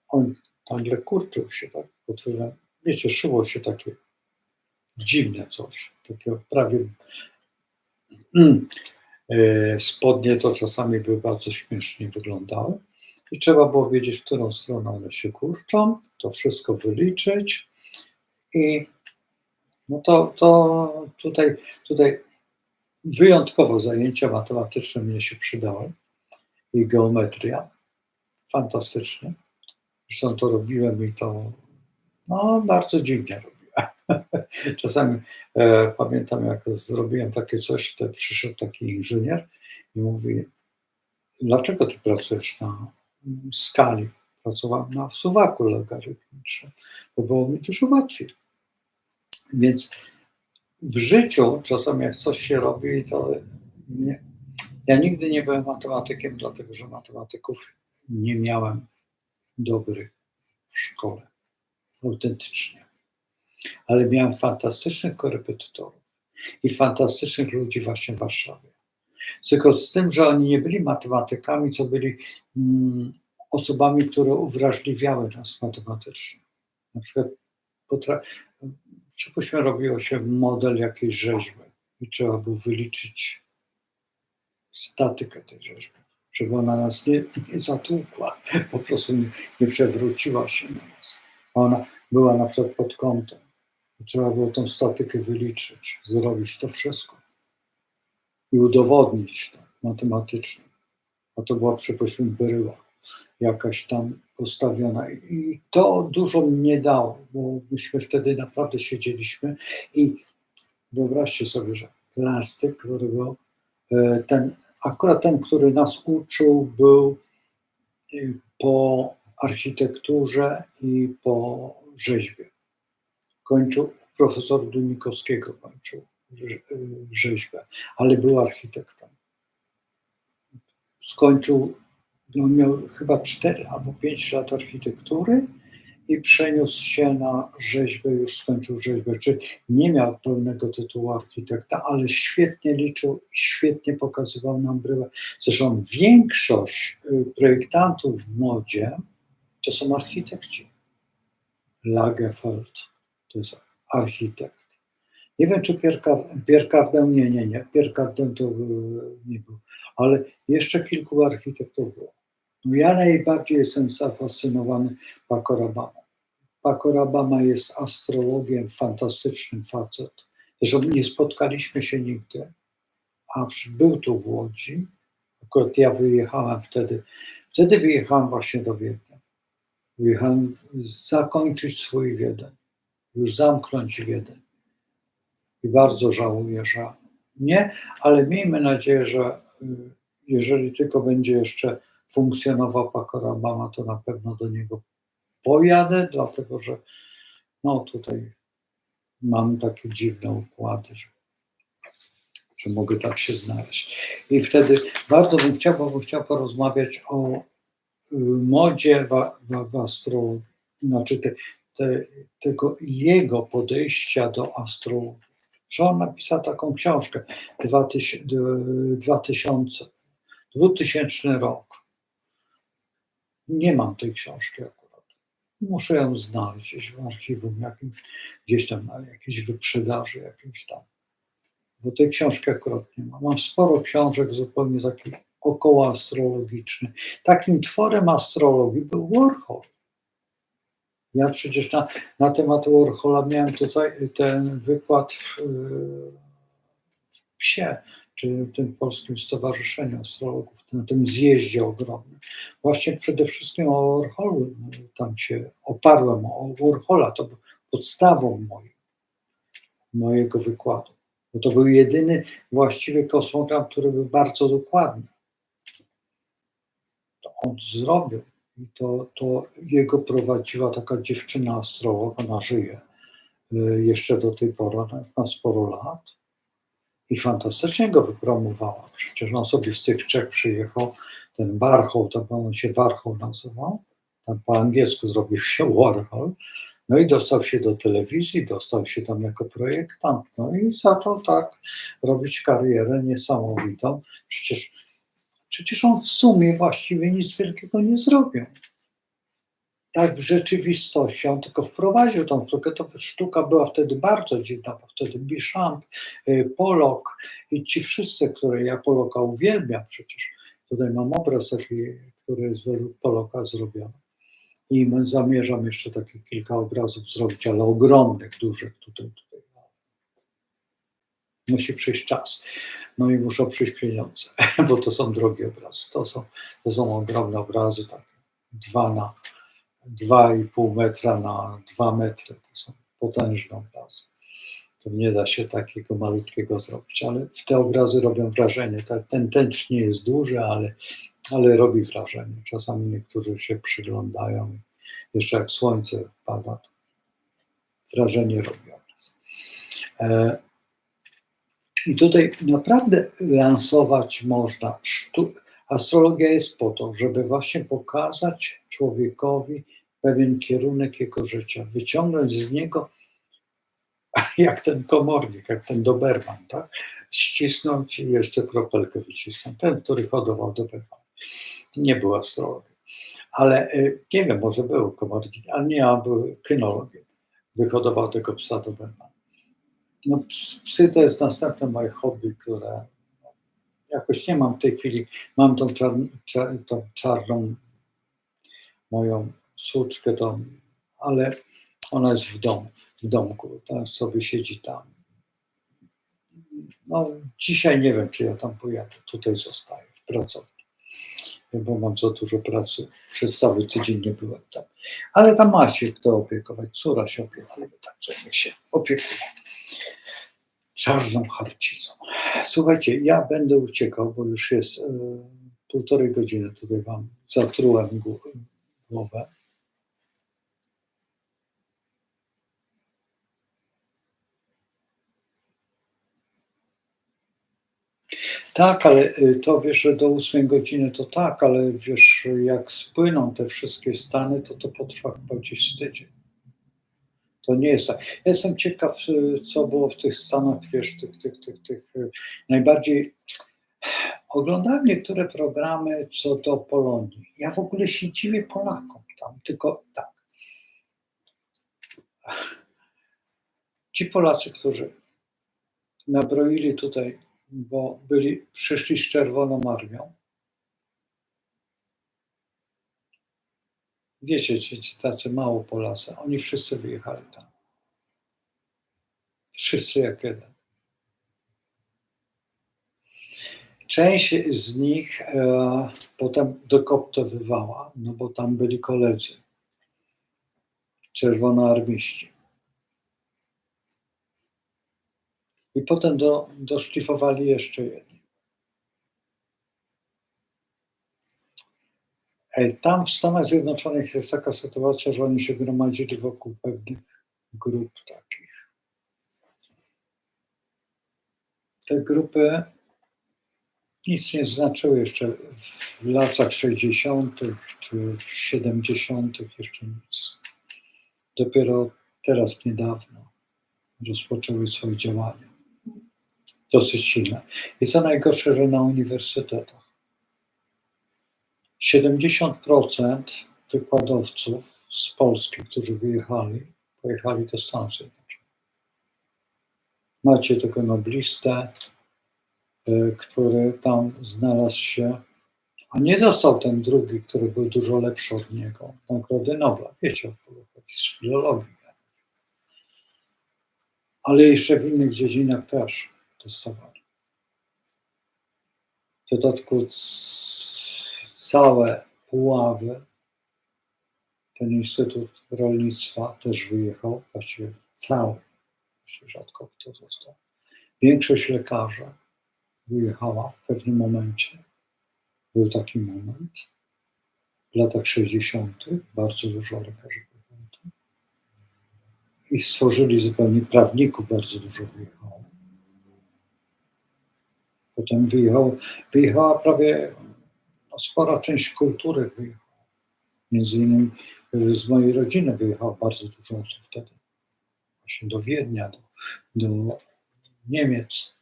on nagle kurczył się, tak, wiecie, szyło się takie dziwne coś, takiego prawie spodnie to czasami były bardzo śmiesznie wyglądały i trzeba było wiedzieć, w którą stronę one się kurczą, to wszystko wyliczyć i no to tutaj wyjątkowo zajęcia matematyczne mnie się przydały i geometria, fantastycznie. Zresztą to robiłem i to no, bardzo dziwnie robiłem. Czasami pamiętam, jak zrobiłem takie coś, to przyszedł taki inżynier i mówi, dlaczego ty pracujesz na skali? Pracowałem na suwaku logarytmicznym, bo było mi dużo łatwiej. Więc w życiu czasami jak coś się robi, to nie. Ja nigdy nie byłem matematykiem, dlatego że matematyków nie miałem dobrych w szkole, autentycznie. Ale miałem fantastycznych korepetytorów i fantastycznych ludzi właśnie w Warszawie. Tylko z tym, że oni nie byli matematykami, co byli osobami, które uwrażliwiały nas matematycznie. Na przykład przypuśćmy, robiło się model jakiejś rzeźby i trzeba było wyliczyć statykę tej rzeźby, żeby ona nas nie zatłukła, po prostu nie przewróciła się na nas. Ona była na przykład pod kątem. Trzeba było tą statykę wyliczyć, zrobić to wszystko i udowodnić to matematycznie. A to była, przypuśćmy, bryła jakaś tam postawiona i to dużo mnie dało, bo myśmy wtedy naprawdę siedzieliśmy i wyobraźcie sobie, że plastyk, który był akurat ten, który nas uczył, był po architekturze i po rzeźbie. Kończył, profesor Dunikowskiego kończył rzeźbę, ale był architektem. Skończył, no miał chyba 4 albo 5 lat architektury i przeniósł się na rzeźbę, już skończył rzeźbę, czyli nie miał pełnego tytułu architekta, ale świetnie liczył, świetnie pokazywał nam bryłę. Zresztą większość projektantów w modzie to są architekci. Lagerfeld to jest architekt. Nie wiem, czy Pierre Cardin, nie. Pierre Cardin to nie był, ale jeszcze kilku architektów było. No ja najbardziej jestem zafascynowany Paco Rabanne. Paco Rabanne jest astrologiem, fantastycznym facet. Zresztą nie spotkaliśmy się nigdy, a był tu w Łodzi. Akurat ja wyjechałem wtedy wyjechałem właśnie do Wiednia. Wyjechałem zakończyć swój Wiedeń. już zamknąć w jeden. I bardzo żałuję, że nie, ale miejmy nadzieję, że jeżeli tylko będzie jeszcze funkcjonował Pakorabama, to na pewno do niego pojadę, dlatego że no tutaj mam takie dziwne układy, że mogę tak się znaleźć. I wtedy bardzo bym chciał porozmawiać o modzie w astrologii, znaczy tego jego podejścia do astrologii. Że on napisał taką książkę 2000 rok. Nie mam tej książki akurat. Muszę ją znaleźć gdzieś w archiwum jakimś, gdzieś tam na jakiejś wyprzedaży jakimś tam. Bo tej książki akurat nie mam. Mam sporo książek zupełnie takich około astrologicznych. Takim tworem astrologii był Warhol. Ja przecież na temat Warhola miałem ten wykład w PSIE, czyli w tym Polskim Stowarzyszeniu Astrologów, na tym zjeździe ogromnym. Właśnie przede wszystkim o Warholu tam się oparłem, o Warhola, to był podstawą mojego wykładu. Bo to był jedyny właściwy kosmogram, który był bardzo dokładny. To on zrobił. I to jego prowadziła taka dziewczyna astrolog, ona żyje jeszcze do tej pory, ona już ma sporo lat i fantastycznie go wypromowała. Przecież on sobie z tych Czech przyjechał, ten Warhol, to on się Warhol nazywał, tam po angielsku zrobił się Warhol, no i dostał się do telewizji, dostał się tam jako projektant, no i zaczął tak robić karierę niesamowitą. Przecież on w sumie właściwie nic wielkiego nie zrobił. Tak w rzeczywistości, on tylko wprowadził tą sztukę, to sztuka była wtedy bardzo dziwna, bo wtedy Duchamp, Pollock i ci wszyscy, które ja Pollocka uwielbiam przecież. Tutaj mam obraz taki, który jest według Pollocka zrobiony. I zamierzam jeszcze takie kilka obrazów zrobić, ale ogromnych, dużych tutaj. Musi przyjść czas. No i muszą przyjść pieniądze, bo to są drogie obrazy. To są ogromne obrazy, takie 2,5 metra na 2 metry. To są potężne obrazy. To nie da się takiego malutkiego zrobić, ale te obrazy robią wrażenie. Ten tęcz nie jest duży, ale robi wrażenie. Czasami niektórzy się przyglądają. Jeszcze jak słońce pada, to wrażenie robi obraz. I tutaj naprawdę lansować można. Astrologia jest po to, żeby właśnie pokazać człowiekowi pewien kierunek jego życia, wyciągnąć z niego, jak ten komornik, jak ten Doberman, tak? Ścisnąć i jeszcze kropelkę wycisnąć. Ten, który hodował Doberman. Nie był astrologiem. Ale nie wiem, może był komornik, ale nie, a był kynologiem. Wyhodował tego psa Dobermana. No, psy to jest następne moje hobby, które jakoś nie mam w tej chwili. Mam tą czarną moją suczkę, ale ona jest w domku, teraz sobie siedzi tam. No, dzisiaj nie wiem, czy ja tam pojadę, tutaj zostaję w pracowni, bo mam za dużo pracy, przez cały tydzień nie byłem tam. Ale tam ma się kto opiekować, córa się opiekuje, także niech się opiekuje. Czarną harcicą. Słuchajcie, ja będę uciekał, bo już jest 1,5 godziny, tutaj wam zatrułem głowę. Tak, ale to wiesz, że do 8 godziny to tak, ale wiesz, jak spłyną te wszystkie stany, to potrwa chyba gdzieś tydzień. To nie jest tak. Ja jestem ciekaw, co było w tych stanach, wiesz, tych najbardziej. Oglądałem niektóre programy co do Polonii. Ja w ogóle się dziwię Polakom tam, tylko tak. Ci Polacy, którzy nabroili tutaj, bo przyszli z Czerwoną Armią. Wiecie, ci tacy mało Polacy, oni wszyscy wyjechali tam. Wszyscy jak jeden. Część z nich potem dokoptowywała, no bo tam byli koledzy, czerwonoarmiści. I potem doszlifowali jeszcze jedno. Tam w Stanach Zjednoczonych jest taka sytuacja, że oni się gromadzili wokół pewnych grup takich. Te grupy nic nie znaczyły jeszcze w latach 60. czy 70. jeszcze nic. Dopiero teraz niedawno rozpoczęły swoje działania. Dosyć silne. I co najgorsze, że na uniwersytetach 70% wykładowców z Polski, którzy pojechali do Stanów Zjednoczonych. Macie tego noblistę, który tam znalazł się, a nie dostał ten drugi, który był dużo lepszy od niego, Nagrody Nobla. Wiecie, o kogo chodzi, z filologii. Ale jeszcze w innych dziedzinach też dostawali. W dodatku całe Puławy, ten Instytut Rolnictwa też wyjechał, właściwie cały, rzadko kto został. Większość lekarzy wyjechała w pewnym momencie. Był taki moment w latach 60. bardzo dużo lekarzy wyjechało. I stworzyli zupełnie prawników, bardzo dużo wyjechało. Potem wyjechała prawie spora część kultury wyjechała. Między innymi z mojej rodziny wyjechało bardzo dużo osób wtedy. Właśnie do Wiednia, do Niemiec.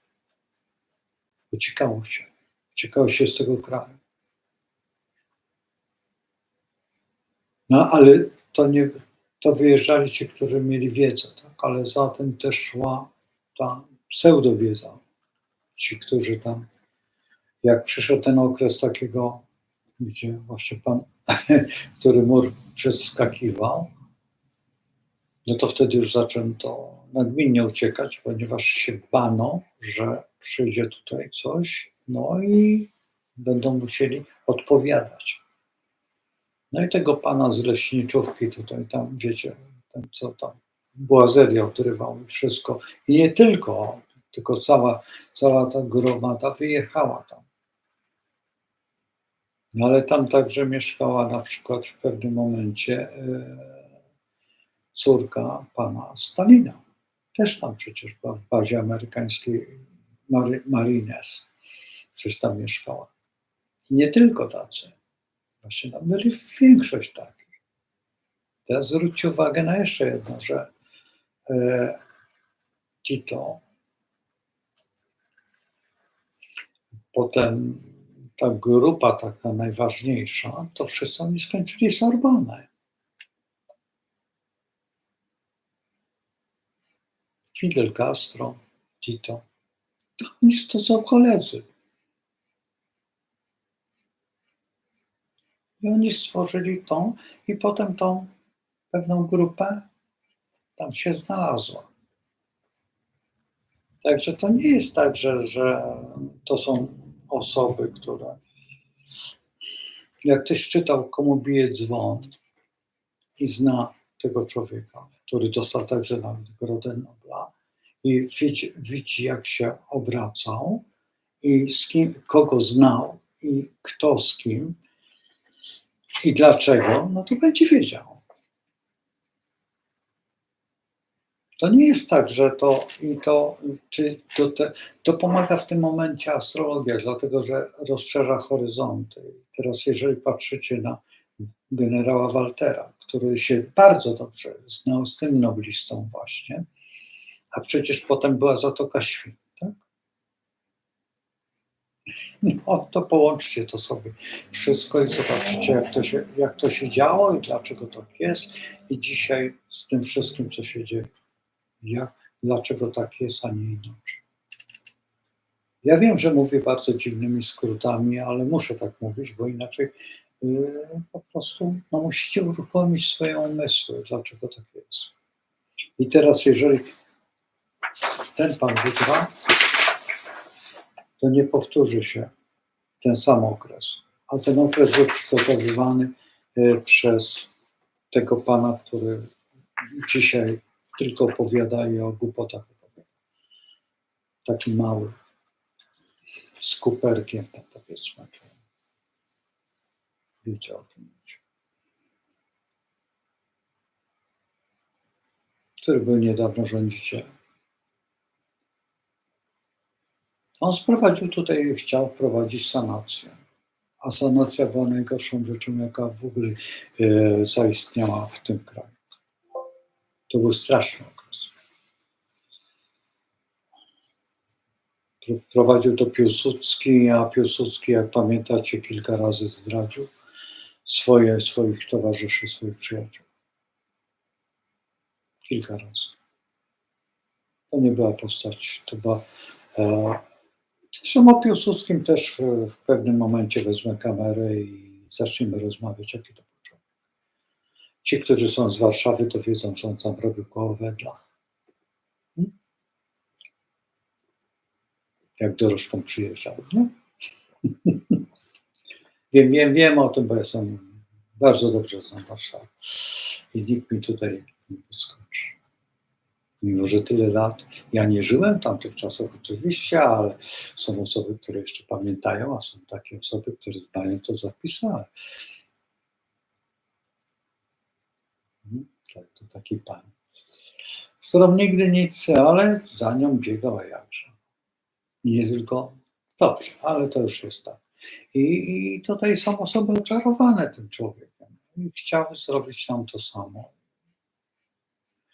Uciekało się z tego kraju. No ale to wyjeżdżali ci, którzy mieli wiedzę, tak? Ale za tym też szła ta pseudowiedza. Ci, którzy tam, jak przyszedł ten okres takiego, gdzie właśnie pan, który mur przeskakiwał, no to wtedy już zaczęto nagminnie uciekać, ponieważ się bano, że przyjdzie tutaj coś, no i będą musieli odpowiadać. No i tego pana z leśniczówki tutaj tam, wiecie, ten co tam błazeria odrywał i wszystko. I nie tylko cała ta gromada wyjechała tam. No ale tam także mieszkała na przykład w pewnym momencie córka pana Stalina. Też tam przecież była w bazie amerykańskiej Marines. Przecież tam mieszkała. I nie tylko tacy. Właśnie tam byli większość takich. Teraz zwróćcie uwagę na jeszcze jedno, że Tito, potem ta grupa taka najważniejsza, to wszyscy oni skończyli Sorbonę. Fidel Castro, Tito, to są koledzy. I oni stworzyli tą i potem tą pewną grupę tam się znalazła. Także to nie jest tak, że to są osoby, które... Jak ktoś czytał Komu bije dzwon i zna tego człowieka, który dostał także Nagrodę Nobla i widzi jak się obracał i z kim, kogo znał i kto z kim i dlaczego, no to będzie wiedział. To nie jest tak, że to pomaga w tym momencie astrologia, dlatego że rozszerza horyzonty. Teraz jeżeli patrzycie na generała Waltera, który się bardzo dobrze znał z tym noblistą właśnie, a przecież potem była Zatoka Świn, tak? No to połączcie to sobie wszystko i zobaczycie, jak to się działo i dlaczego tak jest i dzisiaj z tym wszystkim, co się dzieje. Dlaczego tak jest, a nie inaczej. Ja wiem, że mówię bardzo dziwnymi skrótami, ale muszę tak mówić, bo inaczej po prostu musicie uruchomić swoje umysły, dlaczego tak jest. I teraz, jeżeli ten pan wygra, to nie powtórzy się ten sam okres. A ten okres był przygotowywany przez tego pana, który dzisiaj tylko opowiada i o głupotach opowiada. taki mały, z kuperkiem, tak powiedzmy, czy wiecie o tym, który był niedawno rządzicielem. On sprowadził tutaj, chciał wprowadzić sanację, a sanacja była najgorszą rzeczą, jaka w ogóle zaistniała w tym kraju. To był straszny okres. Wprowadził to Piłsudski, a Piłsudski, jak pamiętacie, kilka razy zdradził swoich towarzyszy, swoich przyjaciół. Kilka razy. To nie była postać, to była... Zresztą o Piłsudskim też w pewnym momencie wezmę kamerę i zaczniemy rozmawiać, jaki to był człowiek. Ci, którzy są z Warszawy, to wiedzą, co on tam robił koło Wedla. Jak dorożką przyjeżdżał, nie? Wiem o tym, bo jestem bardzo dobrze znam Warszawę. I nikt mi tutaj nie podskoczy. Mimo że tyle lat, ja nie żyłem w tamtych czasach oczywiście, ale są osoby, które jeszcze pamiętają, a są takie osoby, które znają to zapisane. Tak, to taki pan, z którą nigdy nic, ale za nią biegał, a jakże. Nie tylko, dobrze, ale to już jest tak. I tutaj są osoby oczarowane tym człowiekiem i chciały zrobić nam to samo.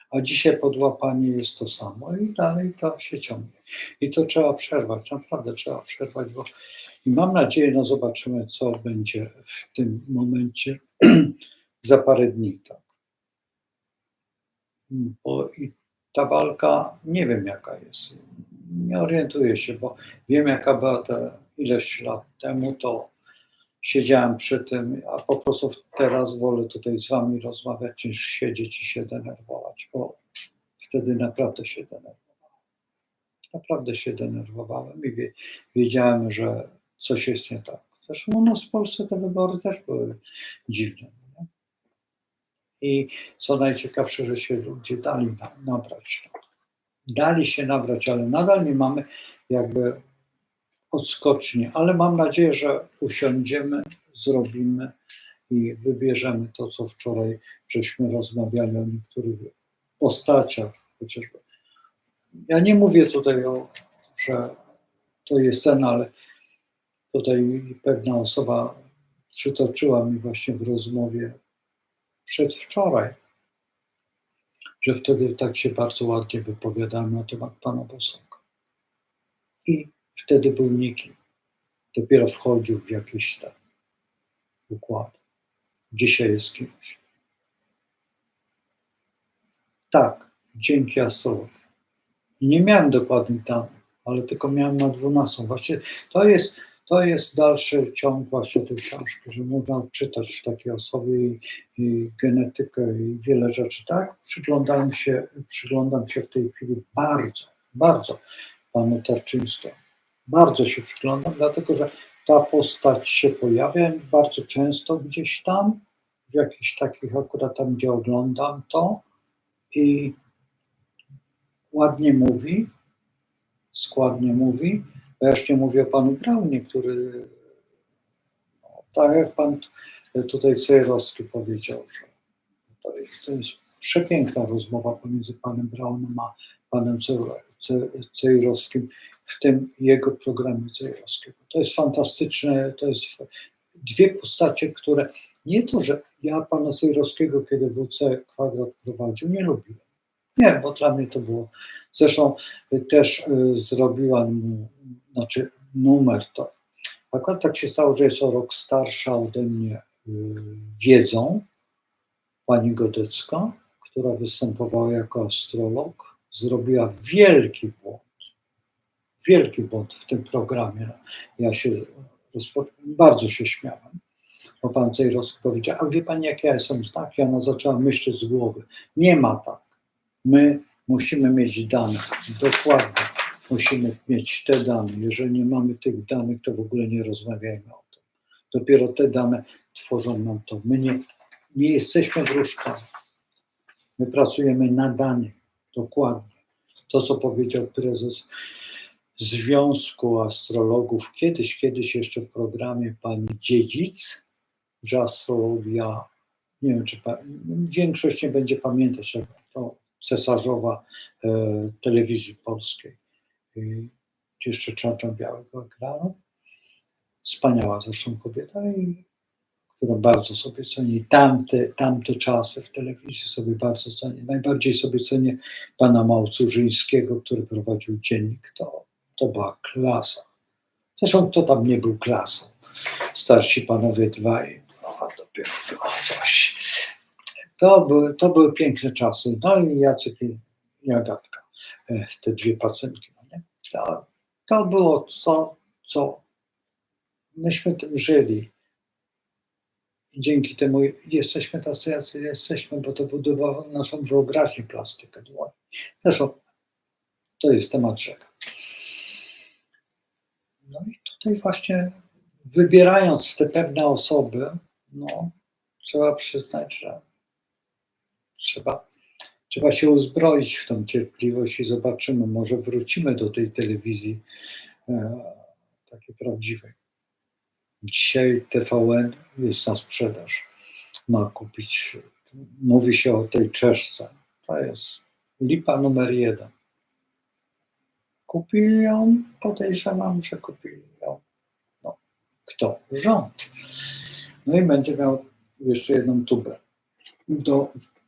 A dzisiaj podłapanie jest to samo i dalej to się ciągnie. I to trzeba przerwać, naprawdę trzeba przerwać, bo i mam nadzieję, no zobaczymy, co będzie w tym momencie za parę dni. Tak. Bo i ta walka, nie wiem jaka jest, nie orientuję się, bo wiem jaka była te ileś lat temu, to siedziałem przy tym, a po prostu teraz wolę tutaj z wami rozmawiać, niż siedzieć i się denerwować, bo wtedy naprawdę się denerwowałem. Naprawdę się denerwowałem i wiedziałem, że coś jest nie tak. Zresztą u nas w Polsce te wybory też były dziwne. Nie? I co najciekawsze, że się ludzie dali nabrać. Dali się nabrać, ale nadal nie mamy jakby odskoczni. Ale mam nadzieję, że usiądziemy, zrobimy i wybierzemy to, co wczoraj żeśmy rozmawiali o niektórych postaciach chociażby. Ja nie mówię tutaj że to jest ten, ale tutaj pewna osoba przytoczyła mi właśnie w rozmowie przedwczoraj, że wtedy tak się bardzo ładnie wypowiadałem na temat pana Bosaka. I wtedy był nikim. Dopiero wchodził w jakiś tam układ. Dzisiaj jest kimś. Tak, dzięki astrologii. Nie miałem dokładnych danych, ale tylko miałem na 12. Właśnie to jest dalszy ciąg właśnie tej książki, że można czytać w takiej osobie i genetykę i wiele rzeczy, tak? Przyglądam się w tej chwili bardzo panu Tarczyńskiemu. Bardzo się przyglądam, dlatego że ta postać się pojawia bardzo często gdzieś tam, w jakichś takich akurat tam, gdzie oglądam to i ładnie mówi, składnie mówi. Ja już nie mówię o panu Braunie, który, no, tak jak pan tutaj Cejrowski powiedział, że to jest przepiękna rozmowa pomiędzy panem Braunem a panem Cejrowskim w tym jego programie Cejrowskiego. To jest fantastyczne, to jest dwie postacie, które nie to, że ja pana Cejrowskiego, kiedy WC Kwadrat prowadził, nie lubiłem. Nie, bo dla mnie to było. Zresztą też zrobiłam mu, numer to. Akurat tak się stało, że jest o rok starsza ode mnie wiedzą, pani Godecka, która występowała jako astrolog, zrobiła wielki błąd w tym programie. Ja się bardzo się śmiałem, bo pan Cejrowski powiedział, a wie pani, jak ja jestem taki? Ona zaczęła myśleć z głowy. Nie ma tak. My musimy mieć dane, dokładnie. Musimy mieć te dane. Jeżeli nie mamy tych danych, to w ogóle nie rozmawiajmy o tym. Dopiero te dane tworzą nam to. My nie jesteśmy wróżkami. My pracujemy na danych, dokładnie. To, co powiedział prezes Związku Astrologów, kiedyś jeszcze w programie pani Dziedzic, że astrologia, nie wiem, czy większość nie będzie pamiętać, że to cesarzowa telewizji polskiej, jeszcze czarno-białego ekranu. Wspaniała zresztą kobieta, którą bardzo sobie cenię. Tamte czasy w telewizji sobie bardzo cenię. Najbardziej sobie cenię pana Małcurzyńskiego, który prowadził dziennik. To była klasa. Zresztą kto tam nie był klasą? Starsi panowie dwaj, dopiero było coś. To były piękne czasy. No i Jacek i Agatka, te dwie pacjentki. No nie? To było to, co myśmy tym żyli. I dzięki temu jesteśmy tacy, jacy jesteśmy, bo to budowało naszą wyobraźnię, plastykę dłoni. Zresztą to jest temat rzeka. No i tutaj właśnie wybierając te pewne osoby, trzeba przyznać, że trzeba się uzbroić w tą cierpliwość i zobaczymy, może wrócimy do tej telewizji takiej prawdziwej. Dzisiaj TVN jest na sprzedaż. Ma kupić, mówi się o tej Czeszce. To jest lipa numer 1. Kupili ją, podejrzewam, że kupili ją. Kto? Rząd. No i będzie miał jeszcze jedną tubę.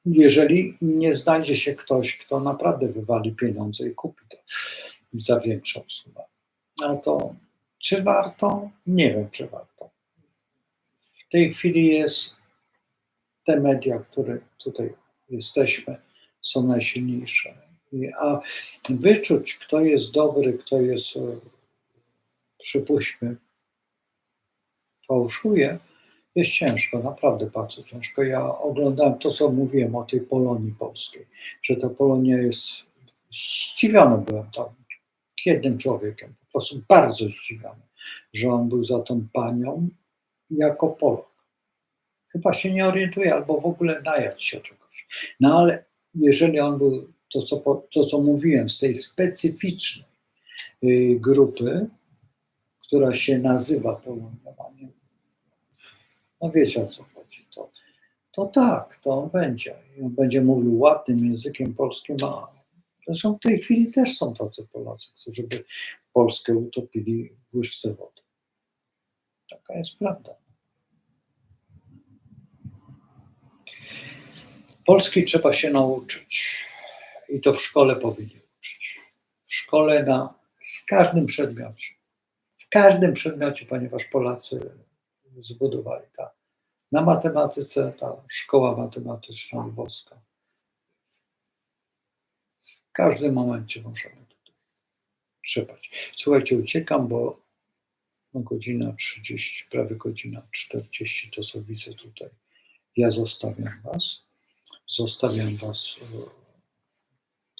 Jeżeli nie znajdzie się ktoś, kto naprawdę wywali pieniądze i kupi to za większą sumę, no to czy warto? Nie wiem, czy warto. W tej chwili jest te media, które tutaj jesteśmy, są najsilniejsze. A wyczuć, kto jest dobry, kto jest, przypuśćmy, fałszuje, jest ciężko, naprawdę bardzo ciężko. Ja oglądałem to, co mówiłem o tej Polonii polskiej, że ta Polonia jest, zdziwiony byłem tam jednym człowiekiem, po prostu bardzo zdziwiony, że on był za tą panią jako Polak. Chyba się nie orientuje, albo w ogóle najadł się czegoś. No ale jeżeli on był, to co mówiłem, z tej specyficznej grupy, która się nazywa Polonią, no wiecie, o co chodzi, to tak, to on będzie. I on będzie mówił ładnym językiem polskim, a zresztą w tej chwili też są tacy Polacy, którzy by Polskę utopili w łyżce wody. Taka jest prawda. Polski trzeba się nauczyć i to w szkole powinni uczyć. W szkole z każdym przedmiocie. W każdym przedmiocie, ponieważ Polacy zbudowali na matematyce, ta szkoła matematyczna lwowska. W każdym momencie możemy tutaj trzepać. Słuchajcie, uciekam, bo godzina 30, prawie godzina 40, to co widzę tutaj. Ja zostawiam was w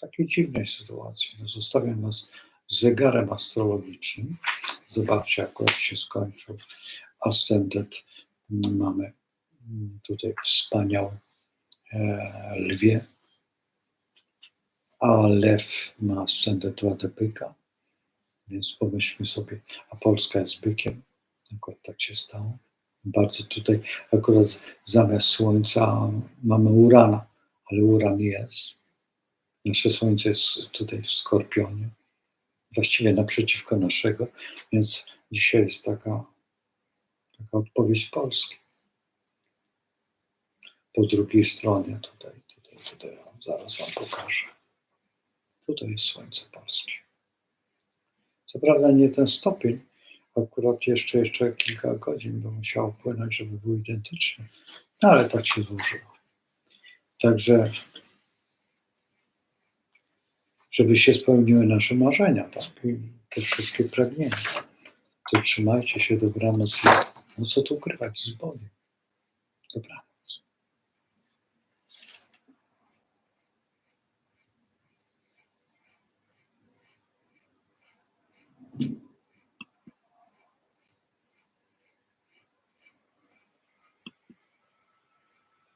takiej dziwnej sytuacji. Zostawiam was z zegarem astrologicznym. Zobaczcie, akurat się skończył ascendent. Mamy tutaj wspaniały lwie, a lew ma ascendent byka, więc pomyślmy sobie, a Polska jest bykiem. Akurat tak się stało. Bardzo tutaj akurat zamiast Słońca mamy Urana, ale Uran jest. Nasze Słońce jest tutaj w Skorpionie, właściwie naprzeciwko naszego, więc dzisiaj jest taka odpowiedź Polski. Po drugiej stronie tutaj zaraz wam pokażę. Tutaj jest Słońce Polskie. Co prawda nie ten stopień, akurat jeszcze kilka godzin by musiało płynąć, żeby był identyczny, no ale tak się złożyło. Także, żeby się spełniły nasze marzenia, tak, i te wszystkie pragnienia, to trzymajcie się, dobranoc. No co tu ukrywać z Bogiem. Dobranoc.